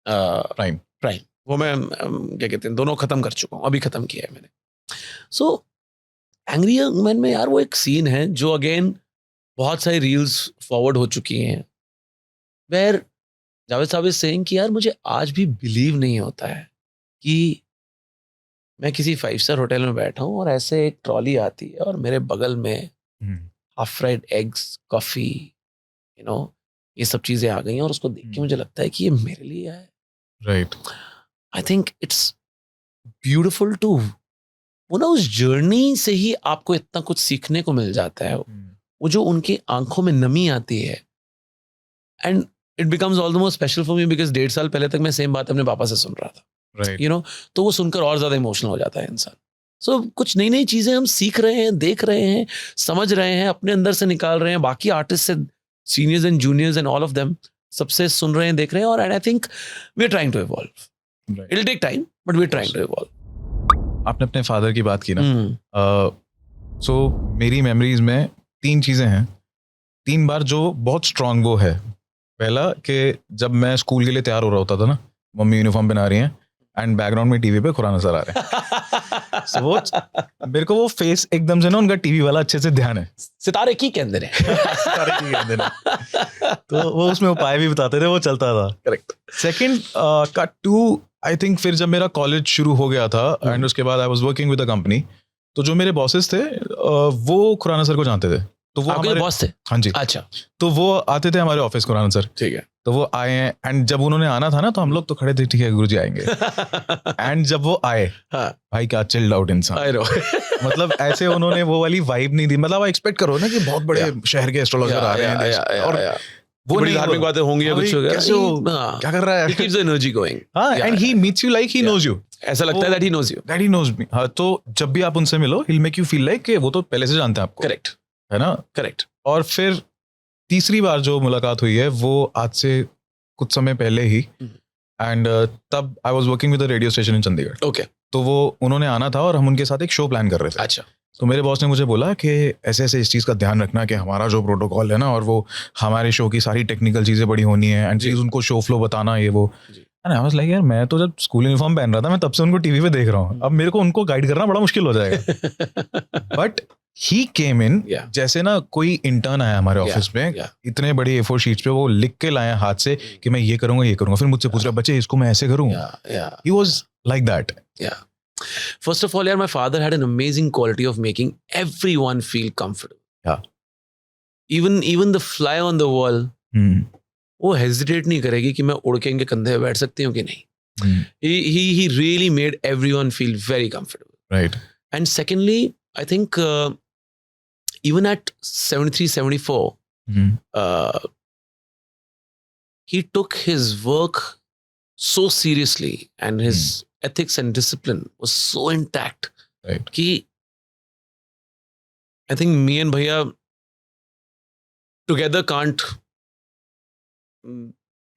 prime. वो मैं क्या कहते हैं, दोनों खत्म कर चुका हूँ, अभी खत्म किया है मैंने। सो एंग्री यंग मैन में यार वो एक सीन है जो अगेन बहुत सारी रील्स फॉरवर्ड हो चुकी हैं, वेयर जावेद साहब इज सेइंग कि यार मुझे आज भी बिलीव नहीं होता है कि मैं किसी 5 स्टार होटल में बैठा हूँ और ऐसे एक ट्रॉली आती है और मेरे बगल में half fried eggs, coffee, you know, ये सब चीजें आ गई हैं, और उसको देख के मुझे लगता है कि ये मेरे लिए है। Right, I think it's beautiful to, वो ना उस जर्नी से ही आपको इतना कुछ सीखने को मिल जाता है। वो जो उनकी आंखों में नमी आती है, and it becomes all the more special for me because 1.5 साल पहले तक मैं सेम बात अपने पापा से सुन रहा था, राइट, यू नो, तो वो सुनकर और ज्यादा इमोशनल हो जाता है इंसान। सो कुछ नई नई चीजें हम सीख रहे हैं, देख रहे हैं, समझ रहे हैं, अपने अंदर से निकाल रहे हैं, बाकी आर्टिस्ट से, seniors and juniors and all of them, सबसे सुन रहे हैं, देख रहे हैं, और I think we are trying to evolve. It will take time but we are trying to evolve. आपने अपने फादर की बात की ना, सो मेरी मेमोरीज में 3 चीजें हैं, 3 बार जो बहुत स्ट्रांग वो है। पहला कि जब मैं स्कूल के लिए तैयार हो रहा होता था ना, मम्मी यूनिफॉर्म पहना रही हैं एंड बैकग्राउंड में टीवी पे खुराना सर आ रहे हैं। so वो मेरे को वो फेस एकदम से ना, उनका टीवी वाला अच्छे से ध्यान है, सितारे की कहते हैं सितारे की कहते हैं। तो वो उसमें उपाय भी बताते थे, वो चलता था। Correct. Second cut to, I think फिर जब मेरा कॉलेज शुरू हो गया था एंड उसके बाद I was working with a company, तो जो मेरे बॉसेस थे वो खुराना सर को जानते थे, तो वो हमारे बॉस थे। हाँ जी, अच्छा, तो वो आते थे हमारे ऑफिस, खुराना सर, ठीक है। तो वो आए हैं, एंड जब उन्होंने आना था ना, तो हम लोग तो खड़े थे, ठीक है गुरुजी आएंगे। एंड जब वो आए, भाई क्या चिल्ड आउट इंसान, मतलब ऐसे उन्होंने वो वाली वाइब नहीं दी। मतलब आप एक्सपेक्ट करो ना कि बहुत बड़े शहर के एस्ट्रोलॉजर आ रहे हैं और वो बड़ी धार्मिक बातें होंगी या कुछ, क्या कर रहा है, he keeps the energy going, and he meets you like he knows you, ऐसा लगता है that he knows you, that he knows me। हाँ, तो जब भी आप उनसे मिलो, he'll make you feel like कि वो तो पहले से जानते हैं आपको, करेक्ट है ना, करेक्ट। और फिर तीसरी बार जो मुलाकात हुई है वो आज से कुछ समय पहले ही, एंड तब I was working with a radio station in Chandigarh. Okay. तो वो उन्होंने आना था और हम उनके साथ एक शो प्लान कर रहे थे। अच्छा। तो मेरे बॉस ने मुझे बोला कि ऐसे ऐसे इस चीज़ का ध्यान रखना कि हमारा जो प्रोटोकॉल है ना, और वो हमारे शो की सारी टेक्निकल चीज़ें बड़ी होनी है, एंड चीज़ उनको शो फ्लो बताना, ये वो। एंड आई वाज लाइक यार, मैं तो जब स्कूल यूनिफॉर्म पहन रहा था, मैं तब से उनको टीवी पे देख रहा हूँ, अब मेरे को उनको गाइड करना बड़ा मुश्किल हो जाएगा। बट ही केम इन, जैसे ना कोई इंटर्न आया हमारे ऑफिस में, इतने बड़ी A4 शीट्स पे वो लिख के लाया हाथ से कि मैं ये करूंगा, ये करूंगा। फिर मुझसे पूछ रहा, बच्चे इसको मैं ऐसे करूँ। He was like that. First of all, yeah, my father had an amazing quality of making everyone feel comfortable. Yeah. Even the fly on the wall, वो hesitate नहीं करेगी कि मैं उड़ के इनके कंधे पे बैठ सकती हूँ कि नहीं. He really made everyone feel very comfortable. Right. And secondly, I think even at 73, 74, he took his work so seriously, and his ethics and discipline was so intact. Right. कि I think me and Bhaiya together can't,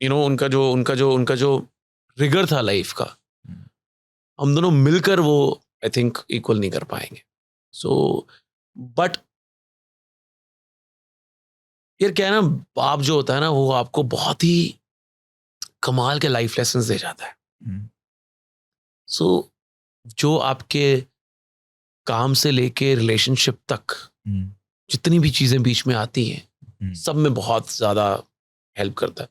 you know, उनका जो rigor था life का, हम दोनों मिलकर वो I think equal नहीं कर पाएंगे. So, but यार क्या है ना, बाप जो होता है ना, वो आपको बहुत ही कमाल के लाइफ लेसन्स दे जाता है. सो जो आपके काम से लेके रिलेशनशिप तक जितनी भी चीजें बीच में आती हैं, सब में बहुत ज्यादा हेल्प करता है.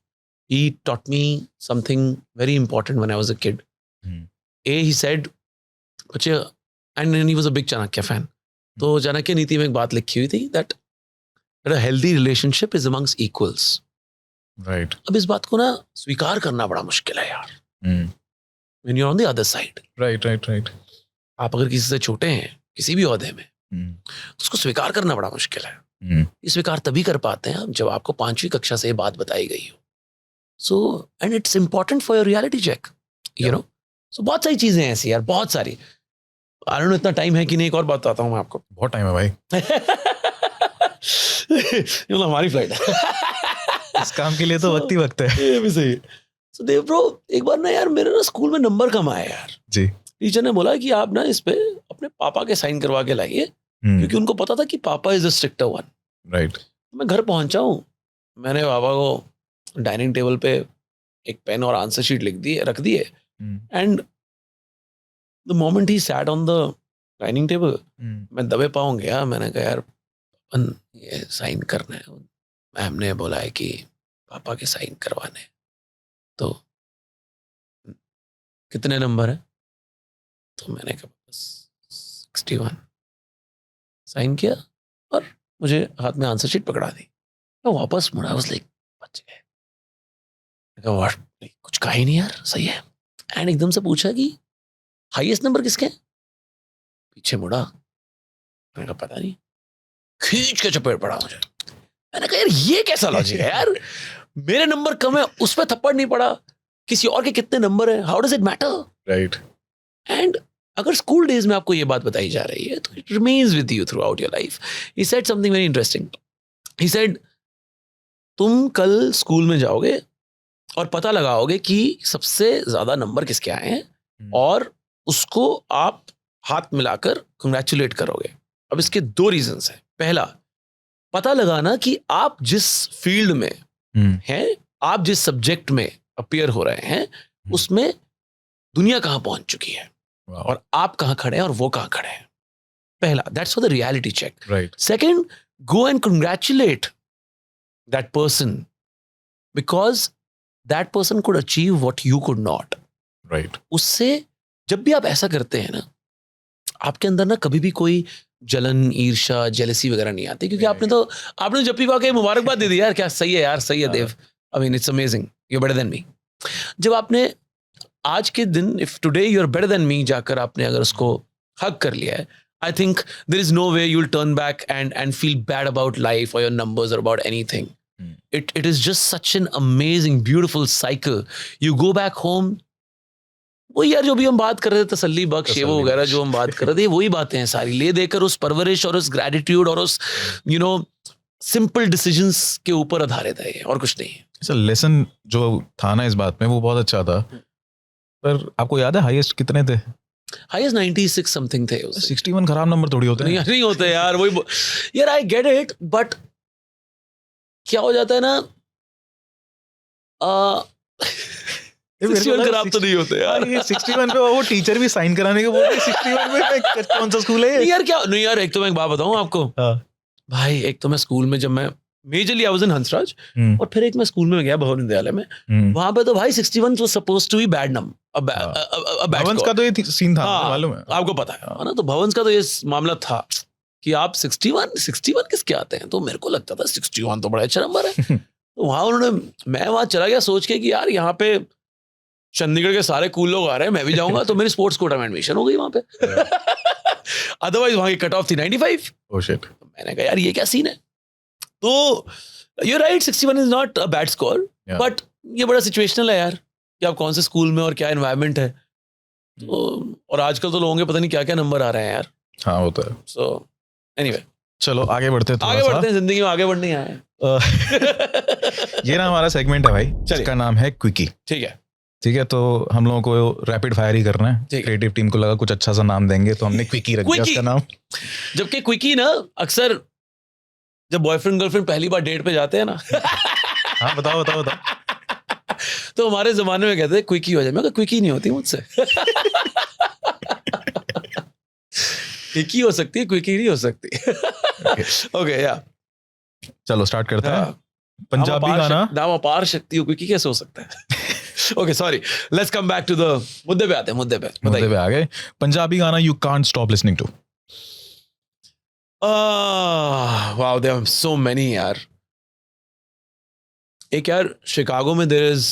He taught me something very important when I was a kid. He said, बच्चे and he was a big Chanakya fan. तो चाणक्य नीति में एक बात लिखी हुई थी that a healthy relationship is amongst equals. Right. अब इस बात को ना स्वीकार करना बड़ा मुश्किल है यार. When you are on the other side. Right. आप अगर किसी से छोटे हैं किसी भी ओहदे में, उसको स्वीकार करना बड़ा मुश्किल है. ये स्वीकार तभी कर पाते हैं जब आपको 5वीं कक्षा से ये बात बताई गई हो. So and it's important for your reality check, you know. सो बहुत सारी चीजें हैं ऐसी यार, बहुत सारी. आई डोंट नो इतना टाइम है कि नहीं, एक और बात बताता हूँ मैं आपको. बहुत टाइम है भाई. ये हमारी फ्लाइट है. इस काम के लिए तो वक्त ही वक्त है. ये भी सही. सो देव ब्रो, एक बार ना यार मेरे ना स्कूल में नंबर कम आया यार जी. टीचर ने बोला कि आप ना इस पे अपने पापा के साइन करवा के लाइए, क्योंकि उनको पता था कि पापा is a stricter one. Right. मैं घर पहुंचा हूँ, मैंने पापा को डाइनिंग टेबल पे एक पेन और आंसर शीट रख दिए. And the moment he sat on the dining table, मैं दबे पाँव गया. मैंने कहा यार ये साइन करना है. मैम ने बोला है कि पापा के साइन करवाने, तो कितने नंबर है? तो मैंने कहा बस 61. साइन किया और मुझे हाथ में आंसर शीट पकड़ा दी. मैं वापस मुड़ा, वाज लाइक बच गए. कुछ कहा ही नहीं यार, सही है. एंड एकदम से पूछा कि हाईएस्ट नंबर किसके हैं? पीछे मुड़ा, मैंने कहा पता नहीं. खींच के चपेट पड़ा मुझे. मैंने कहा यार ये कैसा लॉजिक है यार, मेरे नंबर कम है उस पर थप्पड़ नहीं पड़ा, किसी और के कितने नंबर है, how does it matter? Right. And अगर स्कूल डेज में आपको ये बात बताई जा रही है तो it remains with you through out your life. He said something very interesting. He said तुम कल स्कूल में जाओगे और पता लगाओगे कि सबसे ज्यादा नंबर किसके आए हैं और उसको आप हाथ मिलाकर कंग्रेचुलेट करोगे. अब इसके 2 रीजंस हैं. पहला, पता लगाना कि आप जिस फील्ड में हैं, आप जिस सब्जेक्ट में अपीयर हो रहे हैं, उसमें दुनिया कहां पहुंच चुकी है और आप कहां खड़े हैं और वो कहां खड़े हैं. पहला, that's for the reality check. Right. Second, go and congratulate that person because that person could achieve what you could not. Right. उससे जब भी आप ऐसा करते हैं ना, आपके अंदर ना कभी भी कोई जलन, ईर्ष्या, जेलसी वगैरह नहीं आती, क्योंकि आपने जब भी वाकई मुबारकबाद दे दी यार, क्या सही है यार, सही है Dev, I mean it's amazing, you better than me. जब आपने आज के दिन, if today you are better than me, जाकर आपने अगर उसको हग कर लिया है, I think there is no way you will turn back and feel bad about life और योर नंबर्स और about anything. It is just such an amazing beautiful cycle. You go back home, वो यार जो भी हम बात कर रहे थे, तसल्ली बख्श वो वगैरह जो हम बात कर रहे थे, वही बातें हैं सारी, ले देकर उस परवरिश और उस ग्रेटिट्यूड और उस यू नो सिंपल डिसीजंस के ऊपर आधारित है, और कुछ नहीं है. अच्छा, लेसन जो था ना इस बात में वो बहुत अच्छा था. पर आपको याद है हाईएस्ट कितने थे? हाईएस्ट 96 समथिंग थे. 61 खराब नंबर थोड़ी होते हैं. नहीं होते यार, वही यार, आई गेट इट, बट क्या हो जाता है ना, 61 खराब तो नहीं होते यार. ये 61 पे वो टीचर भी साइन कराने के बोलते हैं. 61 में कौन सा स्कूल है यार? क्या नहीं यार, एक तो मैं एक बात बताऊं आपको. भाई, एक तो मैं स्कूल में, जब मैं मेजरली आई वाज इन हंसराज, और फिर एक मैं स्कूल में गया भवन विद्यालय में, वहां पे तो भाई 61 was supposed to be bad number. Bhavans का तो ये सीन था, मालूम है आपको? पता है ना. तो भवंस का तो ये मामला था कि आप 61 किसके आते हैं, तो मेरे को लगता था 61 तो बड़ा अच्छा नंबर है. तो वहां मैं वहां चला गया सोच के कि यार यहाँ पे चंडीगढ़ के सारे कूल लोग आ रहे हैं, मैं भी जाऊंगा. तो मेरी स्पोर्ट्स कोटा में एडमिशन हो गई वहां पे. अदरवाइज वहां की कट ऑफ थी 95. Oh shit. तो मैंने कहा यार ये क्या सीन है. तो you right, 61 is not a bad score, but ये बड़ा सिचुएशनल है यार कि आप कौन से स्कूल में और क्या एनवायरनमेंट है. तो और आजकल तो लोगों के पता नहीं क्या क्या नंबर आ रहे हैं यार. हाँ, होता है. सो एनीवे, चलो आगे बढ़ते हैं. जिंदगी में आगे बढ़ने आए हैं. ये ना हमारा सेगमेंट है भाई, जिसका नाम है क्विकी. ठीक है, तो हम लोगों को रैपिड फायर ही करना है. क्रिएटिव टीम को लगा कुछ अच्छा सा नाम देंगे, तो हमने क्विकी रख दिया उसका नाम. जबकि क्विकी ना अक्सर जब बॉयफ्रेंड गर्लफ्रेंड पहली बार डेट पे जाते हैं ना. हाँ, बताओ. तो हमारे जमाने में कहते हैं क्विकी हो जाए. मैं क्विकी नहीं होती मुझसे. क्विकी हो सकती है, क्विकी नहीं हो सकती. ओके या चलो स्टार्ट करते हैं. पंजाबी गाना. नाम अपार शक्ति हो, क्विकी कैसे हो सकता है? Okay, sorry. Let's come back to the मुद्दे पे आते हैं, मुद्दे पे आ गए. पंजाबी गाना you can't stop listening to. Wow, there are so many यार. एक यार शिकागो में there is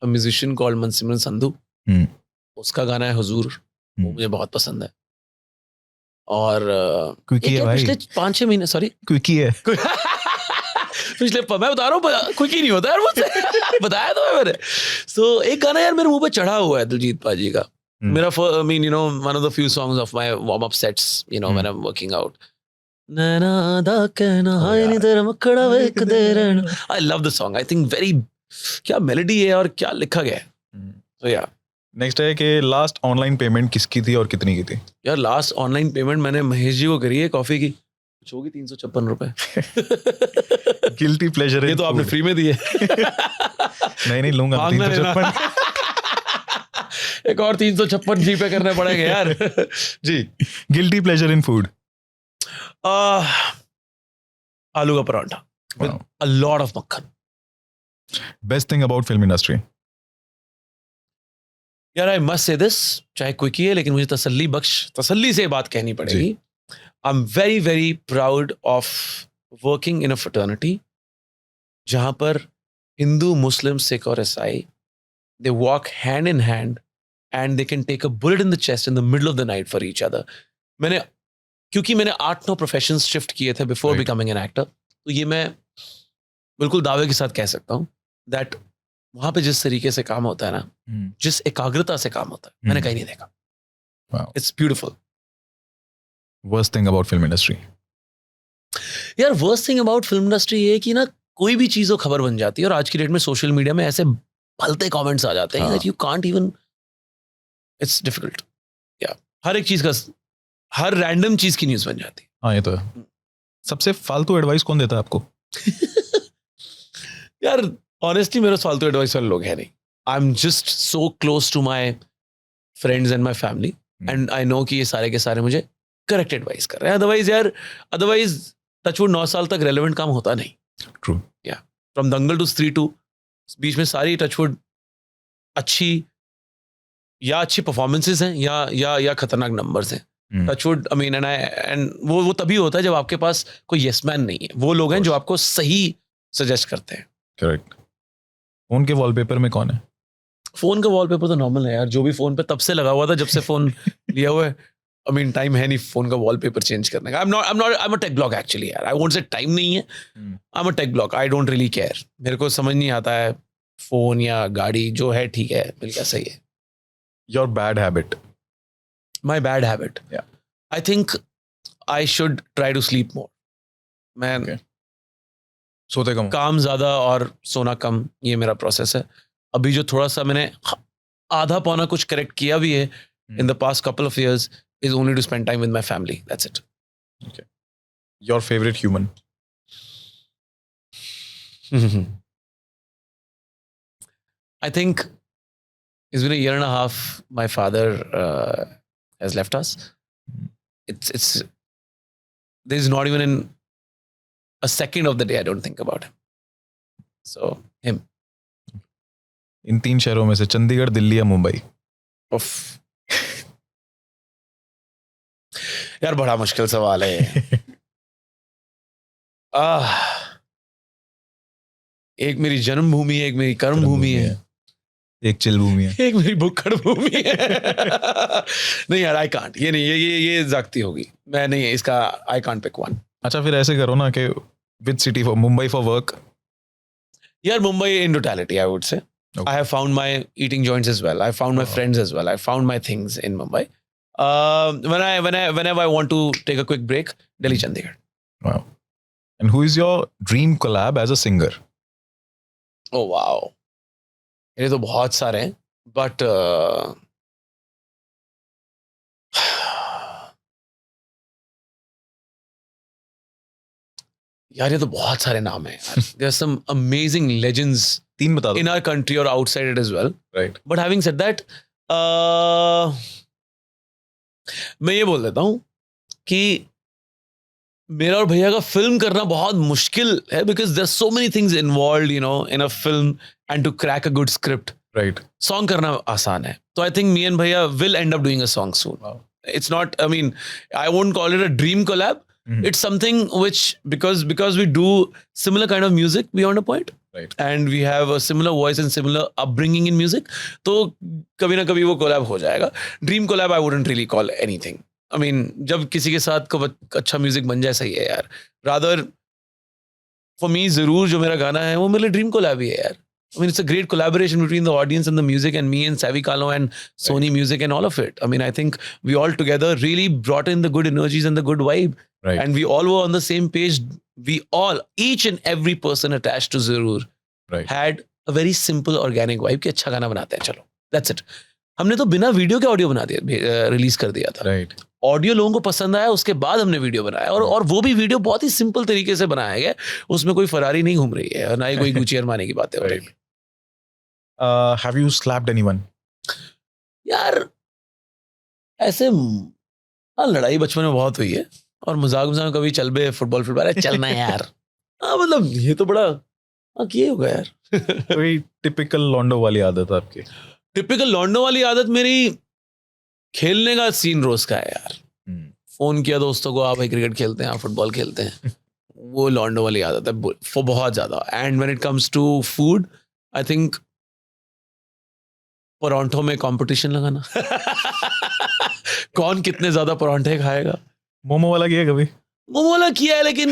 a musician called मनसिमरन Sandhu. उसका गाना है हुजूर. वो मुझे बहुत पसंद है. और क्विकी है भाई. पिछले 5-6 महीने, सॉरी, क्विकी है. पिछले मैं बता रहा हूँ क्विकी नहीं होता यार मुझसे. बताया तो है मैंने. So एक गाना यार मेरे मुंह पे चढ़ा हुआ है दिलजीत पाजी का. मेरा I mean, you know, one of the few songs of my warm up sets, you know, when I'm working out. I love the song. I think very क्या melody है और क्या लिखा गया है. So yeah. नेक्स्ट है कि last online payment किसकी थी और कितनी की थी? यार लास्ट ऑनलाइन पेमेंट मैंने महेश जी को करी है कॉफी की. कुछ होगी 356 रुपए. Guilty pleasure. ये तो आपने फ्री में दिए. नहीं लूंगा 356. एक और 356 जी पे करने पड़ेंगे यार. जी. Guilty pleasure in food. आलू का paratha with a lot of makkhan. Best thing about film industry. यार आई मस्ट से दिस, चाहे क्विकी है लेकिन मुझे तसल्ली से बात कहनी पड़ेगी. I am very very proud of working in a fraternity जहां पर हिंदू, मुस्लिम, सिख और ईसाई they walk hand in hand and they can take a bullet in the chest in the middle of the night for each other. क्योंकि मैंने 8-9 professions shift किए थे before becoming an actor, तो ये मैं बिल्कुल दावे के साथ कह सकता हूँ दैट वहां पे जिस तरीके से काम होता है ना, जिस एकाग्रता से काम होता है, मैंने कहीं नहीं देखा. It's beautiful. Worst thing about film industry. यार worst thing about film industry ये कि ना कोई भी चीज खबर बन जाती है और आज की डेट में सोशल मीडिया में ऐसे भलते कमेंट्स आ जाते हैं that you can't even, it's difficult. या हर एक चीज का, हर रैंडम चीज की न्यूज बन जाती है. हाँ ये तो है. सबसे फालतू एडवाइस कौन देता है आपको? यार ऑनेस्टली मेरे फालतू एडवाइस वाले लोग हैं नहीं. I am just so close to my friends and my family and I know कि ये सारे के सारे मुझे करेक्ट एडवाइस कर रहे हैं. अदरवाइज टचवुड 9 साल तक रेलेवेंट काम होता नहीं. ट्रू. या फ्रॉम दंगल टू स्त्री 2 बीच में सारी टचवुड अच्छी परफॉर्मेंसेस हैं या खतरनाक नंबर्स हैं. टचवुड आई मीन एंड वो तभी होता है जब आपके पास कोई यस मैन नहीं है. वो लोग हैं जो आपको सही सजेस्ट करते हैं. करेक्ट. फोन के वॉलपेपर में कौन है? फोन का वॉलपेपर तो नॉर्मल है यार, जो भी फोन पे तब से लगा हुआ था जब से फोन लिया हुआ है. आई मीन टाइम है नहीं फोन का वॉलपेपर चेंज करने का. I'm a tech block actually यार. I won't say टाइम नहीं है. I'm a tech block. I don't really care. मेरे को समझ नहीं आता है फोन या गाड़ी, जो है ठीक है, मिल गया सही है. Your bad habit. My bad habit. Yeah. I think I should try to sleep more. मैं सोते कम, काम ज्यादा और सोना कम, ये मेरा प्रोसेस है. अभी जो थोड़ा सा मैंने आधा पौना कुछ करेक्ट किया भी है in the past couple of years is only to spend time with my family. That's it. Okay. Your favorite human? I think it's been a year and a half. My father has left us. It's there's not even a second of the day I don't think about him. So him. इन 3 शहरों में से चंडीगढ़, दिल्ली या Mumbai? Uff. यार बड़ा मुश्किल सवाल है. एक मेरी जन्मभूमि है, एक मेरी कर्म भूमि है, एक चिल भूमि है, एक मेरी भुक्कड़ भूमि है. नहीं यार, आई कांट. ये नहीं, ये जागती होगी. मैं नहीं है इसका. I can't pick one. अच्छा फिर ऐसे करो ना कि with city for Mumbai for work. यार Mumbai in totality I would say. I have found my eating joints as well. I found my friends as well. I found my things in Mumbai. Whenever I want to take a quick break, Delhi, Chandigarh. Wow. And who is your dream collab as a singer? Oh wow. ये तो बहुत सारे हैं, but यार ये तो बहुत सारे नाम हैं. There are some amazing legends 3 बता दो. in our country or outside it as well. Right. But having said that, मैं ये बोल देता हूँ कि मेरा और भैया का फिल्म करना बहुत मुश्किल है because there's so many things involved, you know, in a film and to crack a good script. Right. Song करना आसान है. So I think me and Bhaiya will end up doing a song soon. Wow. It's not, I mean, I won't call it a dream collab. Mhm. It's something which, because we do similar kind of music beyond a point. Right. And we have a similar voice and similar upbringing in music. तो कभी ना कभी वो collab हो जाएगा. Dream collab I wouldn't really call anything. I mean, जब किसी के साथ अच्छा म्यूजिक बन जाए सही है यार. Rather, for me, जरूर जो मेरा गाना है वो मेरे लिए dream collab ही है यार. I mean, it's a great collaboration between the audience and the music and me and Savvy Kalo and Sony Music and all of it. I mean, I think we all together really brought in the good energies and the good vibe. Right. And we all were on the same page. We all, each and every person attached to Zarur Right. had a very simple organic vibe कि अच्छा गाना बनाते हैं चलो. That's it. हमने तो बिना video के ऑडियो बना दिया, रिलीज कर दिया था. Right. ऑडियो लोगों को पसंद आया, उसके बाद हमने वीडियो बनाया और वो भी वीडियो बहुत ही सिंपल तरीके से बनाया गया. उसमें कोई फरारी नहीं घूम रही है और ना ही कोई गुची अरमानी की बातें हो रही है. Have you slapped anyone? यार ऐसे हाँ लड़ाई बचपन में बहुत हुई है और मजाक में कभी चल बे फुटबॉल चलना है यार. हाँ मतलब ये तो बड़ा ये होगा यार. कोई टिपिकल लॉन्डो वाली आदत आपकी? टिपिकल लॉन्डो वाली आदत मेरी खेलने का सीन रोज का है यार. फोन किया दोस्तों को, आप क्रिकेट खेलते हैं, आप फुटबॉल खेलते हैं. वो लॉन्डो वाली आदत है वो बहुत ज्यादा. And when it comes to food I think परांठों में कंपटीशन लगाना. कौन कितने ज्यादा परांठे खाएगा. मोमो वाला किया कभी? मोमो वाला किया है लेकिन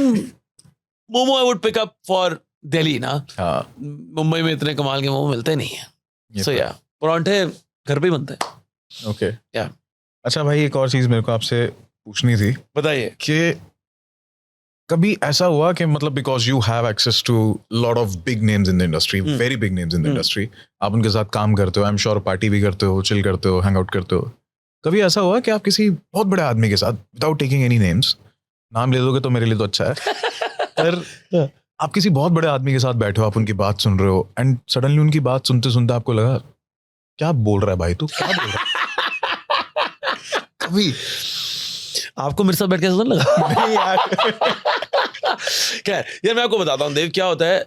momo I would pick up for Delhi ना. हाँ. मुंबई में इतने कमाल के मोमो मिलते नहीं है. सो या परांठे घर पे ही बनते हैं. ओके. या अच्छा भाई, एक और चीज मेरे को आपसे पूछनी थी. बताइए. कि कभी ऐसा हुआ कि मतलब because you have access to lot of big names in the industry, very big names in the industry, आप उनके साथ काम करते हो, आई एम श्योर पार्टी भी करते हो, चिल करते हो, हैंग आउट करते हो. कभी ऐसा हुआ कि आप किसी बहुत बड़े आदमी के साथ, विदाउट टेकिंग एनी नेम्स, नाम ले दोगे तो मेरे लिए तो अच्छा है, पर आप किसी बहुत बड़े आदमी के साथ बैठे हो, आप उनकी बात सुन रहे हो एंड सडनली उनकी बात सुनते सुनते आपको लगा क्या बोल रहा है भाई तू, क्या बोल रहा है? कभी आपको मेरे साथ बैठ के ऐसा लगा? नहीं यार. क्या यार मैं आपको बताता हूँ देव, क्या होता है.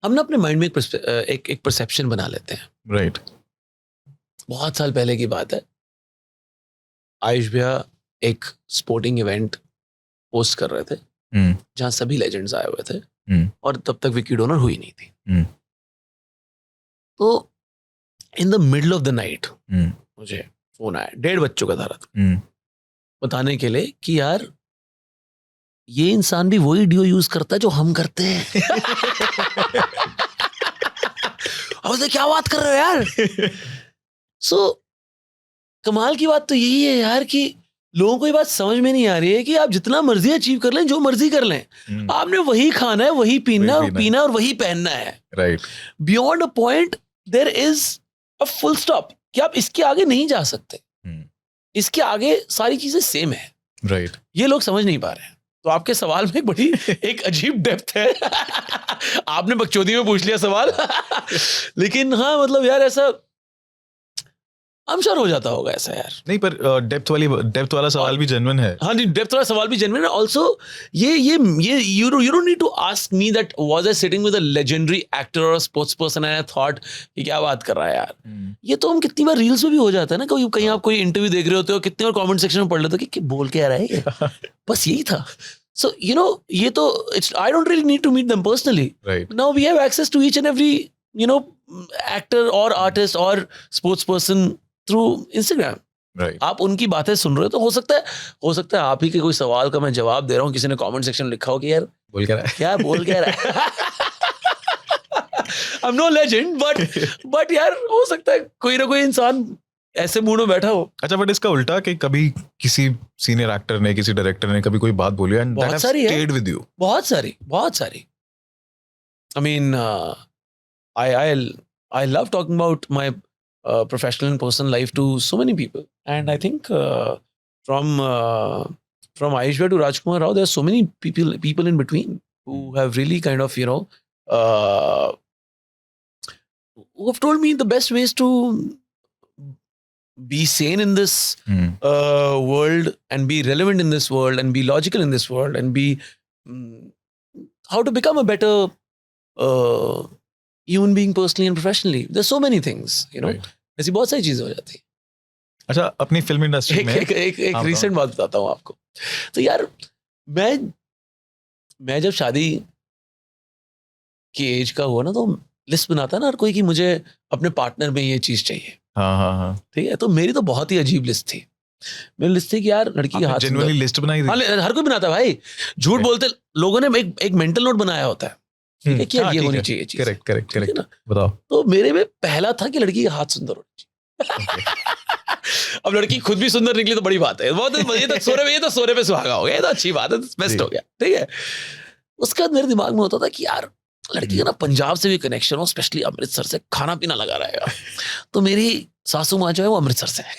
हम ना अपने माइंड में एक परसेप्शन बना लेते हैं. राइट. बहुत साल पहले की बात है. आयुष भैया एक स्पोर्टिंग इवेंट होस्ट कर रहे थे जहां सभी लेजेंड्स आए हुए थे और तब तक विकी डोनर हुई नहीं थी. तो इन the middle of the night मुझे फोन आया, 1:30 बज चुका था रात, बताने के लिए कि यार ये इंसान भी वही डियो यूज करता है जो हम करते हैं. अब क्या बात कर रहे हो यार. सो कमाल की बात तो यही है यार कि लोगों को ये बात समझ में नहीं आ रही है कि आप जितना मर्जी अचीव कर लें, जो मर्जी कर लें, आपने वही खाना है, वही पीना और वही पहनना है. Right. Beyond a point there is a full stop कि आप इसके आगे नहीं जा सकते. इसके आगे सारी चीजें सेम है. राइट. ये लोग समझ नहीं पा रहे हैं. तो आपके सवाल में बड़ी एक अजीब डेप्थ है. आपने बकचोदी में पूछ लिया सवाल. लेकिन हाँ मतलब यार ऐसा I'm sure हो जाता होगा ऐसा यार. नहीं पर डेप्थ वाला सवाल भी जेन्युइन है. हाँ जी, डेप्थ वाला सवाल भी जेन्युइन है. ऑल्सो ये you don't need to ask me that was I sitting with a legendary actor or a sports person and I thought कि क्या बात कर रहा है यार. ये तो हम कितनी बार रील्स में भी हो जाता है ना, कहीं आप कोई इंटरव्यू देख रहे होते हो, कितनी बार कमेंट सेक्शन में पढ़ लेते हो कि बोल के आ रहा है ये. बस यही था. So you know ये तो I don't really need to meet them personally. Right. Now we have access to each and every actor or artist or sports person through Instagram. Right. आप उनकी बातें सुन रहे हो तो हो सकता है आप ही के कोई सवाल का मैं जवाब दे रहा हूँ, किसी ने कमेंट सेक्शन में लिखा हो कि यार बोल क्या रहा है, क्या बोल क्या रहा है. I'm no legend but यार हो सकता है कोई ना कोई इंसान ऐसे मूड में बैठा हो. अच्छा, बट इसका उल्टा कि कभी किसी सीनियर एक्टर ने, किसी डायरेक्टर ने कभी कोई बात बोली and that has stayed with you? बहुत सारी. I mean I love talking about my professional and personal life to so many people, and I think from Ayush Bhai to Rajkumar Rao, there are so many people in between who have really kind of who have told me the best ways to be sane in this world and be relevant in this world and be logical in this world and be how to become a better human being personally and professionally, there so many things, you know, ऐसी बहुत सारी चीजें हो जाती है। अच्छा, अपनी film industry में एक रिसेंट बात बताता हूँ आपको। तो यार मैं जब शादी की एज का हुआ ना, तो लिस्ट बनाता ना हर कोई कि मुझे अपने पार्टनर में ये चीज चाहिए। हाँ। ठीक है, तो मेरी तो बहुत ही अजीब लिस्ट थी। मेरी लिस्ट थी कि यार लड़की के हाथ जेन्युइनली लिस्ट बनाई थी? हाँ, हर कोई बनाता है भाई, झूठ बोलते लोगों ने एक मेंटल नोट बनाया होता है, ठीक है, कि ये होनी चाहिए चीज। करेक्ट। बताओ। तो मेरे में पहला था कि लड़की के हाथ सुंदर होने चाहिए। अब लड़की खुद भी सुंदर निकली तो बड़ी बात है, ये तो सोने पे सुहागा हो गया, ये तो अच्छी बात है, बेस्ट हो गया, ठीक है। उसके बाद मेरे दिमाग में होता था कि यार लड़की का ना पंजाब से भी कनेक्शन हो, स्पेशली अमृतसर से, खाना पीना लगा रहेगा। तो मेरी सासू माँ जो है वो अमृतसर से है।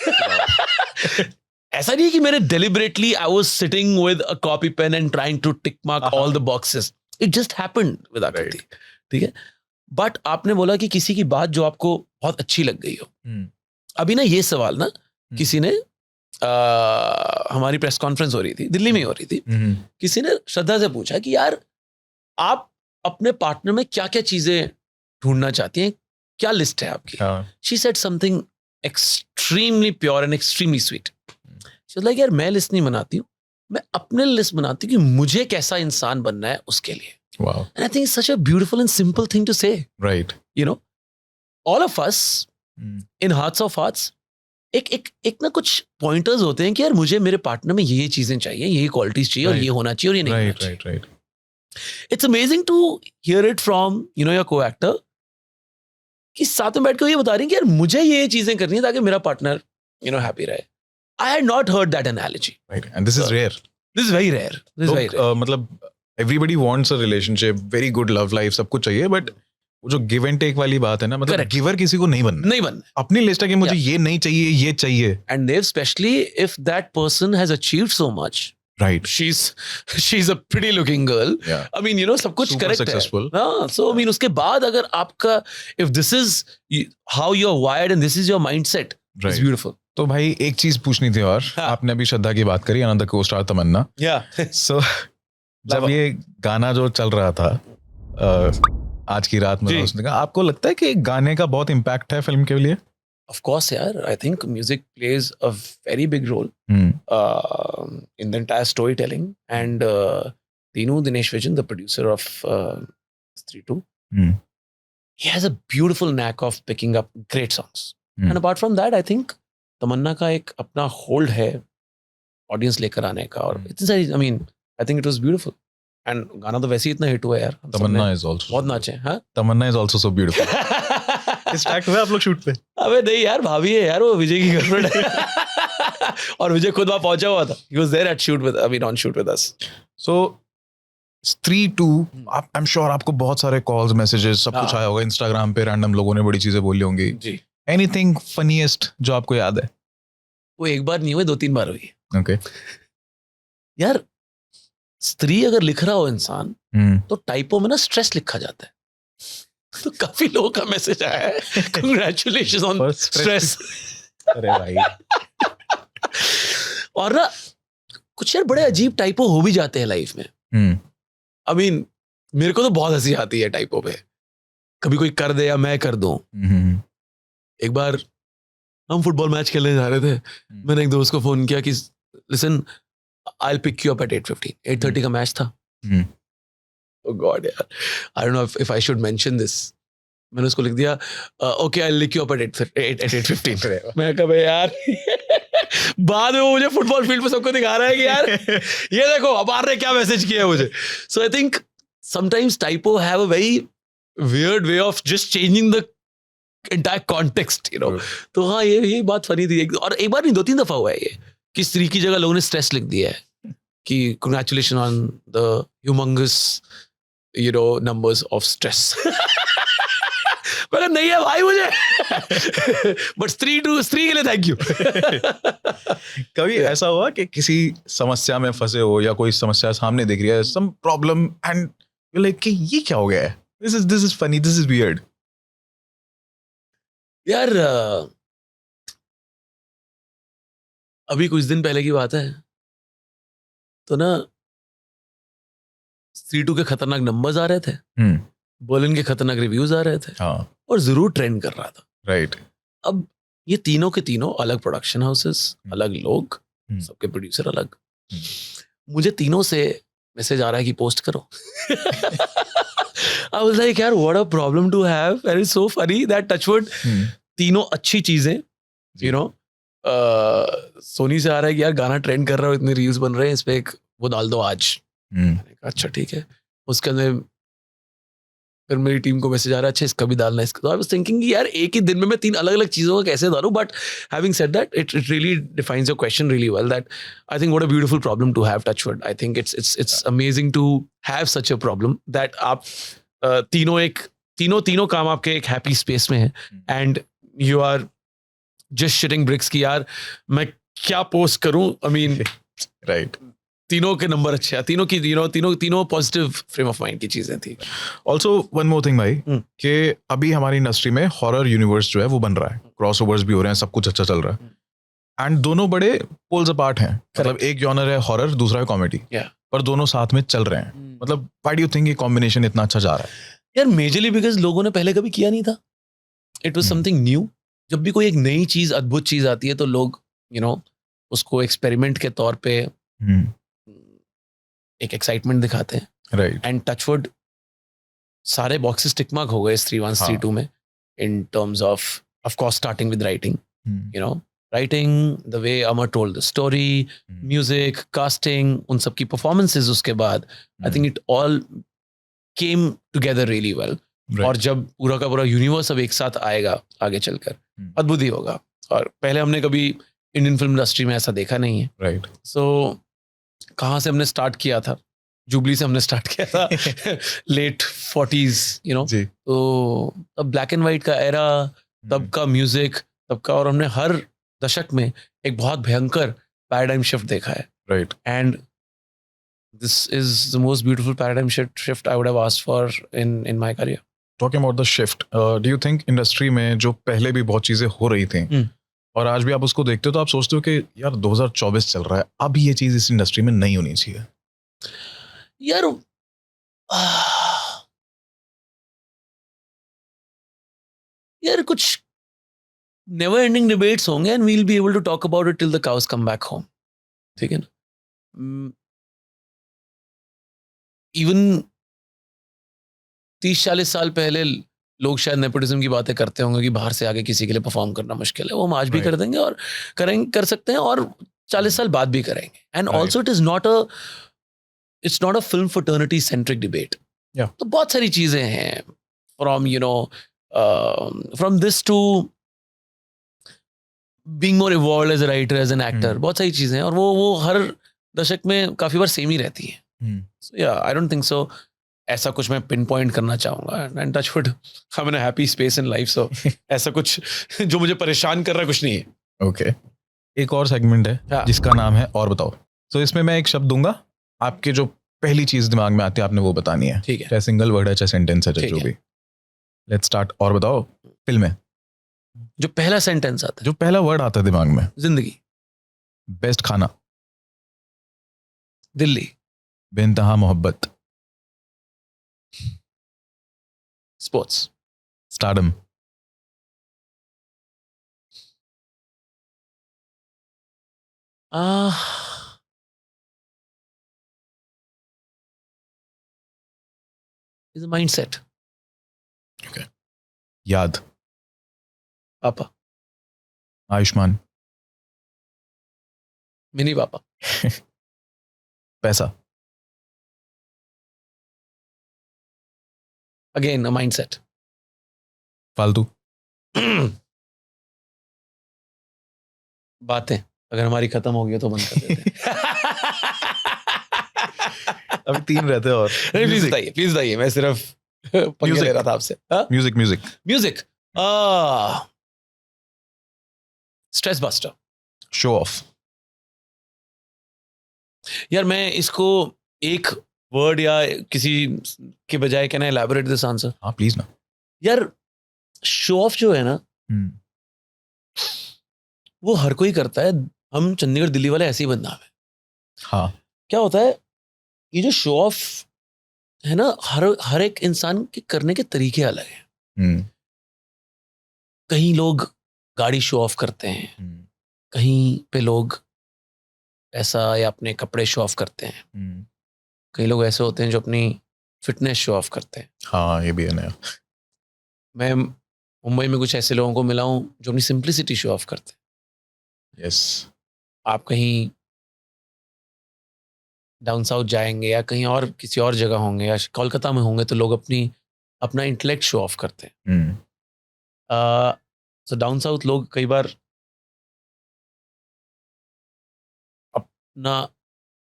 ऐसा नहीं कि मैंने deliberately I was sitting with a copy pen and trying to tick mark all the boxes. It just happened with Akriti. ठीक है, बट आपने बोला कि किसी की बात जो आपको बहुत अच्छी लग गई हो। अभी ना ये सवाल ना किसी ने हमारी प्रेस कॉन्फ्रेंस हो रही थी, दिल्ली में हो रही थी, किसी ने श्रद्धा से पूछा कि यार आप अपने पार्टनर में क्या क्या चीजें ढूंढना चाहती हैं, क्या लिस्ट है आपकी? She said something extremely pure and extremely sweet. She was like, यार मैं लिस्ट नहीं बनाती हूँ, मैं अपने लिस्ट बनाती हूँ कि मुझे कैसा इंसान बनना है उसके लिए। Wow. And I think it's such a beautiful and simple thing to say. Right. You know, all of us in hearts of hearts एक ना कुछ पॉइंटर्स होते हैं कि यार मुझे मेरे पार्टनर में ये चीजें चाहिए, ये क्वालिटीज चाहिए, और ये होना चाहिए और ये नहीं होना चाहिए। Right. It's amazing to hear it from, you know, your co-actor, कि साथ में बैठ के ये बता रही हैं कि यार मुझे ये चीजें करनी है ताकि मेरा पार्टनर, you know, happy रहे। I had not heard that analogy. Right. And this is rare. This is very rare. This is very rare. मतलब everybody wants a relationship, very good love life, सब कुछ चाहिए, but वो जो give and take वाली बात है ना, मतलब गिवर किसी को नहीं बनना। अपनी लिस्ट है कि मुझे ये नहीं चाहिए, ये चाहिए। And Dev, especially if that person has achieved so much. Right. She's a pretty looking girl. Yeah. I mean, you know, सब कुछ correct successful. है। हाँ, so I mean, उसके बाद अगर आपका, if this is how you're wired and this is your mindset, right, it's beautiful. तो भाई एक चीज पूछनी थी और आपने अभी श्रद्धा की बात करी, अनदर को स्टार तमन्ना। So जब ये गाना जो चल रहा था आज की रात में, उसने कहा, आपको लगता है कि गाने का बहुत इम्पैक्ट है फिल्म के लिए? Of course, यार, I think music plays a very big role in the entire storytelling. And Dinu Dinesh Vijan, the producer of 3-2, he has a beautiful knack of picking up great songs. And apart from that, I think तमन्ना का एक अपना hold है audience लेकर आने का, और इतनी सारी, I mean, I think it was beautiful. And गाना तो वैसे ही इतना हिट हुआ यार, तमन्ना is also बहुत नाचे। हाँ, तमन्ना is also so beautiful. Distract हुए आप लोग शूट पे? अबे नहीं यार, भाभी है यार, वो विजय की गर्लफ्रेंड है। और विजय खुद वहां पहुंचा हुआ था, he was there at shoot with, I mean, on shoot with us. So 3-2, I'm sure आपको बहुत सारे कॉल्स, मैसेजेस, सब कुछ आया होगा इंस्टाग्राम पे, रैंडम लोगों ने बड़ी चीजें बोली होंगी जी। Anything funniest जो आपको याद है? वो एक बार नहीं हुई, 2-3 बार हुई। Okay. यार स्त्री अगर लिख रहा हो इंसान, तो टाइपो में ना स्ट्रेस लिखा जाता है। तो काफी लोगों का मैसेज आया है, कांग्रेचुलेशंस ऑन स्ट्रेस। अरे भाई। और ना कुछ यार बड़े अजीब टाइपो हो भी जाते हैं लाइफ में। I mean, मेरे को तो बहुत हंसी आती है टाइपो पे, कभी कोई कर दे या मैं कर दूं। एक बार हम फुटबॉल मैच खेलने जा रहे थे, मैंने एक दोस्त को फोन किया कि listen, I'll pick you up at 8:15. 8:30 का मैच था। Oh God, यार, I don't know if I should mention this. मैंने उसको लिख दिया, okay, I'll pick you up at 8:15. मैं कहा भाई यार, बाद में वो मुझे फुटबॉल फील्ड पे सबको दिखा रहा है कि यार ये देखो अपार ने क्या मैसेज किया है मुझे। So I think sometimes typo have a very weird way of just changing the entire context, you know. तो हाँ, ये बात फनी थी। और एक बार नहीं, 2-3 दफा हुआ है ये, कि स्त्री की जगह लोगों ने स्ट्रेस लिख दिया है कि congratulation on the humongous, you know, numbers of stress. मगर नहीं है भाई मुझे, बट स्त्री के लिए थैंक यू। कभी ऐसा हुआ कि किसी समस्या में फंसे हो या कोई समस्या सामने दिख रही है, some problem, and you like कि ये क्या हो गया है, this is funny, this is weird? यार अभी कुछ दिन पहले की बात है, तो ना 3-2 के खतरनाक नंबर्स आ रहे थे, बोलन के खतरनाक रिव्यूज आ रहे थे और जरूर ट्रेंड कर रहा था। राइट। अब ये तीनों के तीनों अलग प्रोडक्शन हाउसेस, अलग लोग, सबके प्रोड्यूसर अलग। मुझे तीनों से मैसेज आ रहा है कि पोस्ट करो। I was like, यार what a problem to have, and it's so funny that touchwood तीनों अच्छी चीजें, you know, सोनी से आ रहा है कि यार गाना ट्रेंड कर रहा हो, इतने रिव्यूज बन रहे हैं, इस पे एक वो डाल दो आज। अच्छा ठीक है। उसके अंदर फिर मेरी टीम को मैसेज आ रहा है, अच्छा इसका भी डालना है इसका। तो आई वाज थिंकिंग कि यार एक ही दिन में मैं 3 अलग अलग चीजों का कैसे डालूं। But having said that, it really defines your question really well, that I think what a beautiful problem to have, touchwood. I think it's amazing to have such a problem that आप तीनों काम आपके एक happy space में है, and you are just shitting bricks की यार मैं क्या पोस्ट करूं। आई मीन राइट, तीनों के नंबर अच्छे हैं, तीनों की तीनों पॉजिटिव फ्रेम ऑफ माइंड की चीजें थी। ऑल्सो वन मोर थिंग भाई, कि अभी हमारी इंडस्ट्री में हॉरर यूनिवर्स जो है वो बन रहा है, क्रॉसओवर्स भी हो रहे हैं, सब कुछ अच्छा चल रहा है, एंड दोनों बड़े पोल्स अपार्ट हैं। मतलब एक जॉनर है हॉरर, दूसरा है कॉमेडी, पर दोनों साथ में चल रहे हैं। मतलब व्हाई डू यू थिंक ये कॉम्बिनेशन इतना अच्छा जा रहा है? यार मेजरली बिकॉज लोगों ने पहले कभी किया नहीं था, इट वाज समथिंग न्यू। जब भी कोई एक नई चीज, अद्भुत चीज आती है तो लोग उसको एक्सपेरिमेंट के तौर पे एक एक्साइटमेंट दिखाते हैं। राइट। एंड टचवुड सारे बॉक्सेस टिक मार्क हो गए इस 3-1 3-2 में, in terms of course starting with writing, writing, the way Amar told the story, music, casting, उन सब की परफॉर्मेंसेस, उसके बाद I think it all came together really well. और जब पूरा का पूरा यूनिवर्स अब एक साथ आएगा आगे चलकर, अद्भुत ही होगा। और पहले हमने कभी इंडियन फिल्म इंडस्ट्री में ऐसा देखा नहीं है। राइट। सो कहाँ से हमने स्टार्ट किया था? जुबली से हमने स्टार्ट किया था, लेट 40s, तो तब ब्लैक एंड वाइट का एरा, तब का म्यूजिक, तब का, और हमने हर दशक में एक बहुत भयंकर पैराडाइम शिफ्ट देखा है। Right. And this is the most beautiful paradigm shift I would have asked for in my career. Talking about the shift, do you think industry में जो पहले भी बहुत चीजें हो रही थी और आज भी आप उसको देखते हो तो आप सोचते हो कि यार 2024 चल रहा है, अब ये चीज इस इंडस्ट्री में नहीं होनी चाहिए? यार कुछ never ending debates होंगे, and we'll be able to talk about it till the cows come back home. ठीक है ना? इवन 30-40 साल पहले लोग शायद नेपोटिज्म की बातें करते होंगे कि बाहर से आगे किसी के लिए परफॉर्म करना मुश्किल है, वो हम आज भी कर देंगे और कर सकते हैं, और 40 साल बाद भी करेंगे। And also it's not a film fraternity centric debate. तो बहुत सारी चीजें हैं, from this to being more evolved as a writer, as an actor, बहुत सारी चीजें हैं, और वो हर दशक में काफी बार सेम ही रहती है। So yeah, I don't think so. ऐसा कुछ मैं पिन पॉइंट करना चाहूंगा, and touchwood, I'm in a happy space in life, so ऐसा कुछ जो मुझे परेशान कर रहा है कुछ नहीं है। Okay. एक और सेगमेंट है जिसका नाम है और बताओ। तो इसमें मैं एक शब्द दूंगा, आपके जो पहली चीज दिमाग में आती है आपने वो बतानी है। ठीक है। चाहे सिंगल वर्ड है, चाहे सेंटेंस है, चाहे जो भी। Let's start. और बताओ। फिल्म में जो पहला सेंटेंस आता है, जो पहला वर्ड आता है दिमाग में। जिंदगी। बेस्ट खाना। दिल्ली। बेइंतहा मोहब्बत। Sports. Stardom. is a mindset. Okay. याद। पापा। आयुष्मान। मिनी पापा। पैसा। Again, a mindset. फालतू। बातें अगर हमारी खत्म हो गई तो बंद कर देते हैं। अभी 3 रहते हैं और। प्लीज बताइए, मैं सिर्फ पंगे ले रहा था आपसे। Music. Stress buster. Show off. यार मैं इसको एक वर्ड या किसी के बजाय can I elaborate this answer? हाँ प्लीज ना। यार शो ऑफ जो है ना, वो हर कोई करता है। हम चंडीगढ़ दिल्ली वाले ऐसे ही बदनाम है। हाँ। क्या होता है, ये जो शो ऑफ है ना, हर एक इंसान के करने के तरीके अलग हैं। कहीं लोग गाड़ी शो ऑफ करते हैं, कहीं पे लोग ऐसा या अपने कपड़े शो ऑफ करते हैं, कई लोग ऐसे होते हैं जो अपनी फिटनेस शो ऑफ करते हैं। हाँ, ये भी है नया। मैं मुंबई में कुछ ऐसे लोगों को मिला हूँ जो अपनी सिंप्लिसिटी शो ऑफ करते हैं। यस। आप कहीं डाउन साउथ जाएंगे या कहीं और किसी और जगह होंगे या कोलकाता में होंगे तो लोग अपना इंटेलेक्ट शो ऑफ करते हैं। तो डाउन साउथ लोग कई बार अपना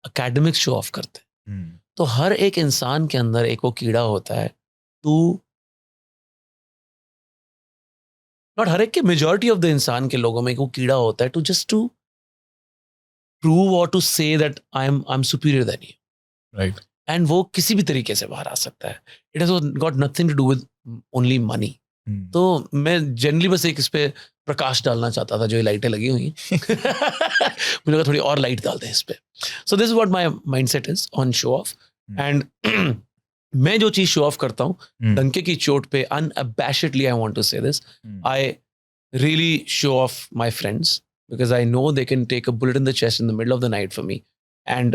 एकेडमिक्स शो ऑफ करते हैं। तो हर एक इंसान के अंदर एक वो कीड़ा होता है, नॉट हर एक के, मेजॉरिटी ऑफ द इंसान के लोगों में एक वो कीड़ा होता है to prove or to say that I'm superior than you. Right. And वो किसी भी तरीके से बाहर आ सकता है. It has got nothing to do with only money. तो मैं जनरली बस एक इस पे प्रकाश डालना चाहता था, जो ये लाइटें लगी हुई मुझे लगा थोड़ी और लाइट डाल दें इस पे. So this is what my mindset is on show off. And मैं जो चीज शो ऑफ करता हूँ डंके की चोट पे, unabashedly I want to say this, I really show off my friends. Because I know they can take a bullet in the chest in the middle of the night for me. And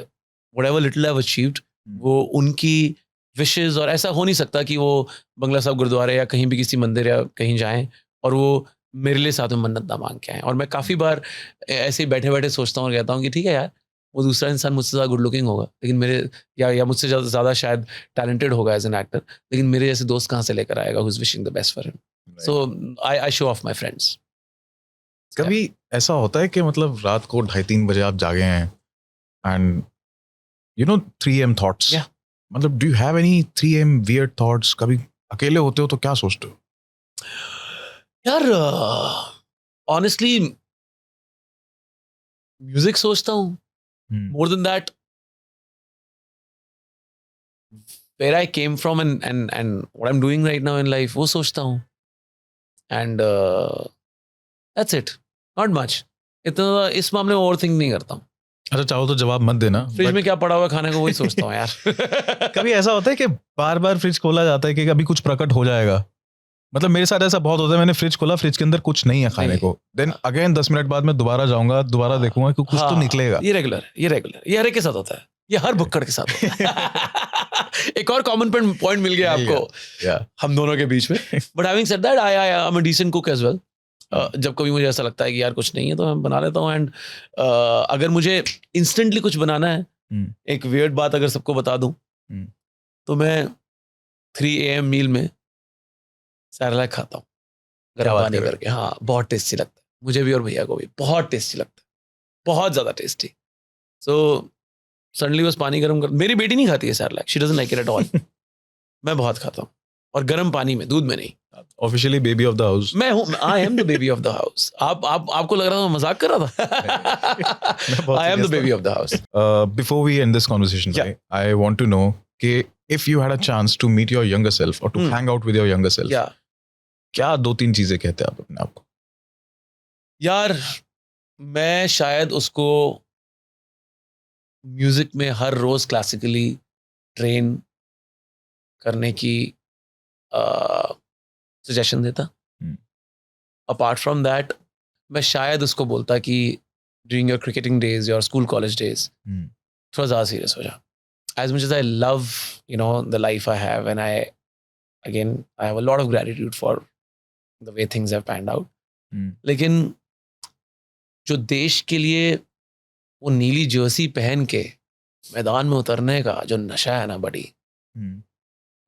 whatever little I've achieved, वो उनकी wishes, और ऐसा हो नहीं सकता कि वो बंगला साहब गुरुद्वारे या कहीं भी किसी मंदिर या कहीं जाएं और वो मेरे लिए साथ में मन्नत ना मांग के आएं. और मैं काफ़ी बार ऐसे ही बैठे बैठे सोचता हूँ और कहता हूँ कि ठीक है यार, वो दूसरा इंसान मुझसे ज़्यादा गुड लुकिंग होगा, लेकिन मेरे या मुझसे ज़्यादा शायद टैलेंटेड होगा एज एन एक्टर, लेकिन मेरे जैसे दोस्त कहाँ से लेकर आएगा who's wishing the best for him. So I show off my friends. कभी ऐसा होता है कि मतलब रात को 2:30-3 बजे आप जागे हैं एंड 3 AM थॉट्स, मतलब do you have any 3 AM weird thoughts? कभी अकेले होते हो तो क्या सोचते हो यार? ऑनेस्टली म्यूजिक सोचता हूँ, more than that where I came from and what I am doing right now in life, वो सोचता हूँ. And that's it, not much. इतना इस मामले में ओवरथिंक नहीं करता हूँ. अच्छा, चाहो तो जवाब मत देना. फ्रिज में क्या पड़ा हुआ खाने को वही सोचता हूँ यार. कभी ऐसा होता है कि बार बार फ्रिज खोला जाता है कि कभी कुछ प्रकट हो जाएगा? मतलब मेरे साथ ऐसा बहुत होता है, मैंने फ्रिज खोला, फ्रिज के अंदर कुछ नहीं है खाने को, देन अगेन 10 मिनट बाद मैं दोबारा जाऊंगा, दोबारा देखूंगा कि कुछ तो निकलेगा. ये रेगुलर, ये हर एक के साथ होता है, ये हर भुक्कड़ के साथ होता है. एक और कॉमन पॉइंट मिल गया आपको हम दोनों के बीच में. But having said that, I am a decent cook as well. जब कभी मुझे ऐसा लगता है कि यार कुछ नहीं है तो मैं बना लेता हूँ. एंड अगर मुझे इंस्टेंटली कुछ बनाना है, एक वियर्ड बात अगर सबको बता दूं, तो मैं 3 AM मील में सैरलैक खाता हूँ गरम पानी करके. हाँ, बहुत टेस्टी लगता है मुझे भी और भैया को भी, बहुत टेस्टी लगता है, बहुत ज़्यादा टेस्टी. सो सडनली बस पानी गर्म कर, मेरी बेटी नहीं खाती है Cerelac, she doesn't like it at all. मैं बहुत खाता हूँ, और गर्म पानी में, दूध में नहीं. Officially baby of the house मैं हूँ, I am the baby of the house. आपको लग रहा था मैं मजाक कर रहा था? I am the baby of the house. Before we end this conversation, I want to know कि if you had a chance to meet your younger self और to hang out with your younger self, क्या 2-3 चीजें कहते हैं आप अपने आप को? यार, मैं शायद उसको म्यूजिक में हर रोज क्लासिकली ट्रेन करने की सजेशन देता. अपार्ट फ्रॉम दैट, मैं शायद उसको बोलता कि during your cricketing days, your school college days, थोड़ा ज़्यादा सीरियस हो जा. As much as I love, the life I have, and I have a lot of gratitude for the way things have panned out. लेकिन जो देश के लिए वो नीली जर्सी पहन के मैदान में उतरने का जो नशा है ना बड़ी,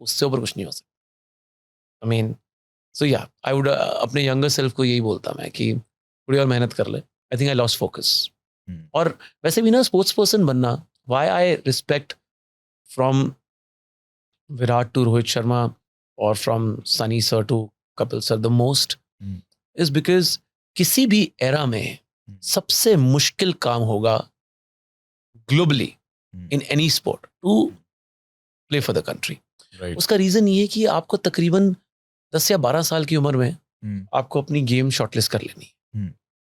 उससे ऊपर कुछ नहीं हो सकता. I mean, so yeah, I would अपने यंगर सेल्फ को यही बोलता मैं कि थोड़ी और मेहनत कर ले. I think I lost focus. और वैसे भी ना, स्पोर्ट्स पर्सन बनना, why I respect from Virat to Rohit Sharma or from Sunny sir to Kapil sir the most is because किसी भी era में सबसे मुश्किल काम होगा globally in any sport to play for the country. Right. उसका reason ये है कि आपको तकरीबन 10 या 12 साल की उम्र में आपको अपनी गेम शॉर्टलिस्ट कर लेनी है,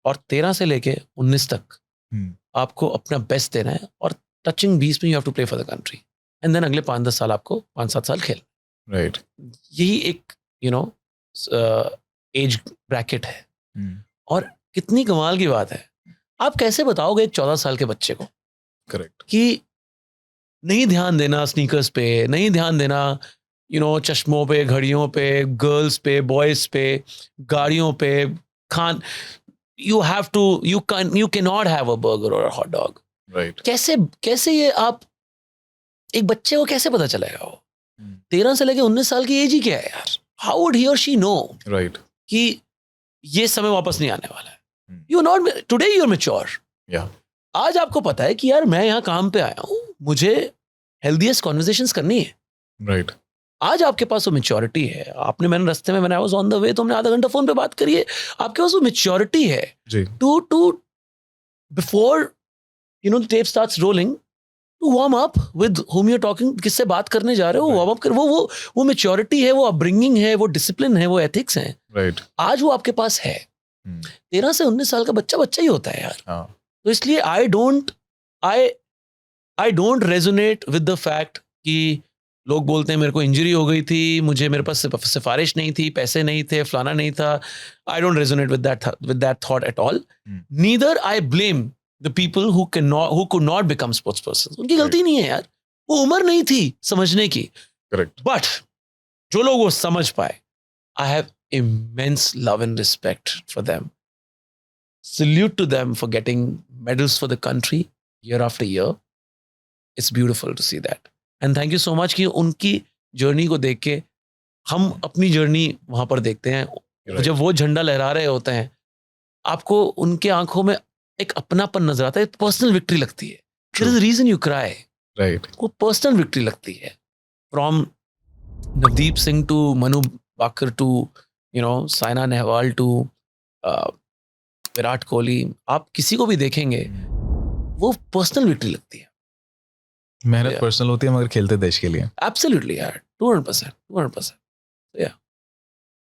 और 13 से लेके 19 तक आपको अपना बेस्ट देना है, और टचिंग 20 में you have to play for the country. And then अगले 5-10 साल आपको 5-7 साल खेल, राइट, यही एक एज ब्रैकेट है। और कितनी कमाल की बात है, आप कैसे बताओगे एक 14 साल के बच्चे को करेक्ट कि नहीं ध्यान देना स्नीकर्स पे, नहीं ध्यान देना चश्मों पे, घड़ियों पे, गर्ल्स पे, बॉयज पे, गाड़ियों पे, Khan, you cannot have a burger or a hot dog, right, कैसे ये आप एक बच्चे को कैसे पता चलेगा? वो 13 से लेके 19 साल की एज ही क्या है यार? हाउ वुड ही और शी नो राइट कि ये समय वापस नहीं आने वाला है? You not today, you are mature. या आज आपको पता है कि यार मैं यहाँ काम पे आया हूँ, मुझे हेल्दीएस्ट कॉन्वर्सेशंस करनी है, राइट, आज आपके पास वो मैच्योरिटी है। मैंने रास्ते में, I was on the way, तो हमने आधा घंटा फोन पे बात करी है, आपके पास वो मैच्योरिटी है जी, to before the tape starts rolling, to warm up with whom you're talking, किससे बात करने जा रहे हो, वार्म अप कर, वो मैच्योरिटी है, वो अपब्रिंगिंग है, वो डिसिप्लिन है, वो एथिक्स हैं, राइट, आज वो आपके पास है। 13 से 19 साल का बच्चा ही होता है यार। तो इसलिए I don't resonate with the fact कि लोग बोलते हैं मेरे को इंजरी हो गई थी, मेरे पास सिफारिश नहीं थी, पैसे नहीं थे, फलाना नहीं था। I don't resonate with that thought at all. Neither I blame the people who could not become sports person. उनकी गलती नहीं है यार, वो उम्र नहीं थी समझने की। करेक्ट, बट जो लोग वो समझ पाए, I have immense love and respect for them. Salute to them for getting medals for the country year after year. It's beautiful to see that. And thank you so much कि उनकी journey को देख के हम अपनी journey वहाँ पर देखते हैं। Right. जब वो झंडा लहरा रहे होते हैं, आपको उनके आंखों में एक अपनापन नजर आता है, पर्सनल विक्ट्री लगती है। There is a reason you cry. Right, वो पर्सनल विक्ट्री लगती है। From Navdeep Singh to Manu Bakar to Saina Nehwal to Virat Kohli, आप किसी को भी देखेंगे वो पर्सनल विक्ट्री लगती है। मेहनत पर्सनल होती है मगर खेलते देश के लिए। एब्सोल्युटली यार, 200%। या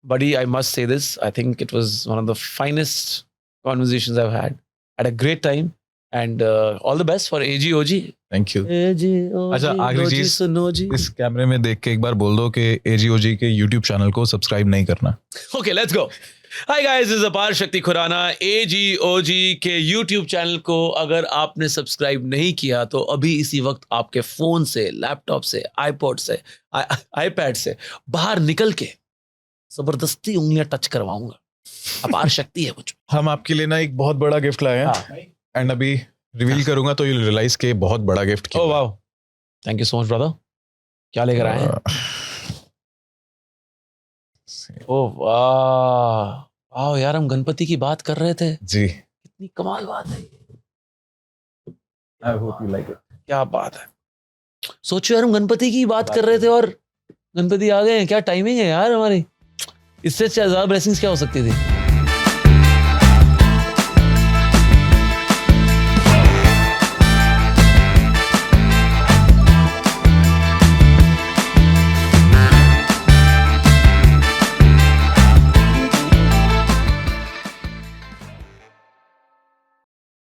buddy, I must say this, I think it was one of the finest conversations I've had a great time, and all the best for AGOG. Thank you. अच्छा, आखिरी चीज, इस कैमरे में देख के एक बार बोल दो कि AGOG के YouTube चैनल को सब्सक्राइब नहीं करना। Okay, let's go. Hi guys, this is अपार शक्ति खुराना। AGOG के YouTube चैनल को अगर आपने सब्सक्राइब नहीं किया तो अभी इसी वक्त आपके फोन से, लैपटॉप से, आईपॉड से, आईपैड से बाहर निकल के जबरदस्ती उंगलियां टच करवाऊंगा। अपार शक्ति है कुछ। हम आपके लिए ना एक बहुत बड़ा गिफ्ट लाए हैं, एंड अभी रिवील करूंगा तो यू रियलाइज के बहुत बड़ा गिफ्ट किया। Oh wow, thank you so much brother. क्या लेकर आए हैं? ओह वाह वाह यार, हम गणपति की बात कर रहे थे जी, कितनी कमाल बात है। I hope you like it. क्या बात है, सोचो यार, हम गणपति की बात कर रहे थे और गणपति आ गए हैं। क्या टाइमिंग है यार हमारी, इससे ज्यादा ब्लेसिंग्स क्या हो सकती थी।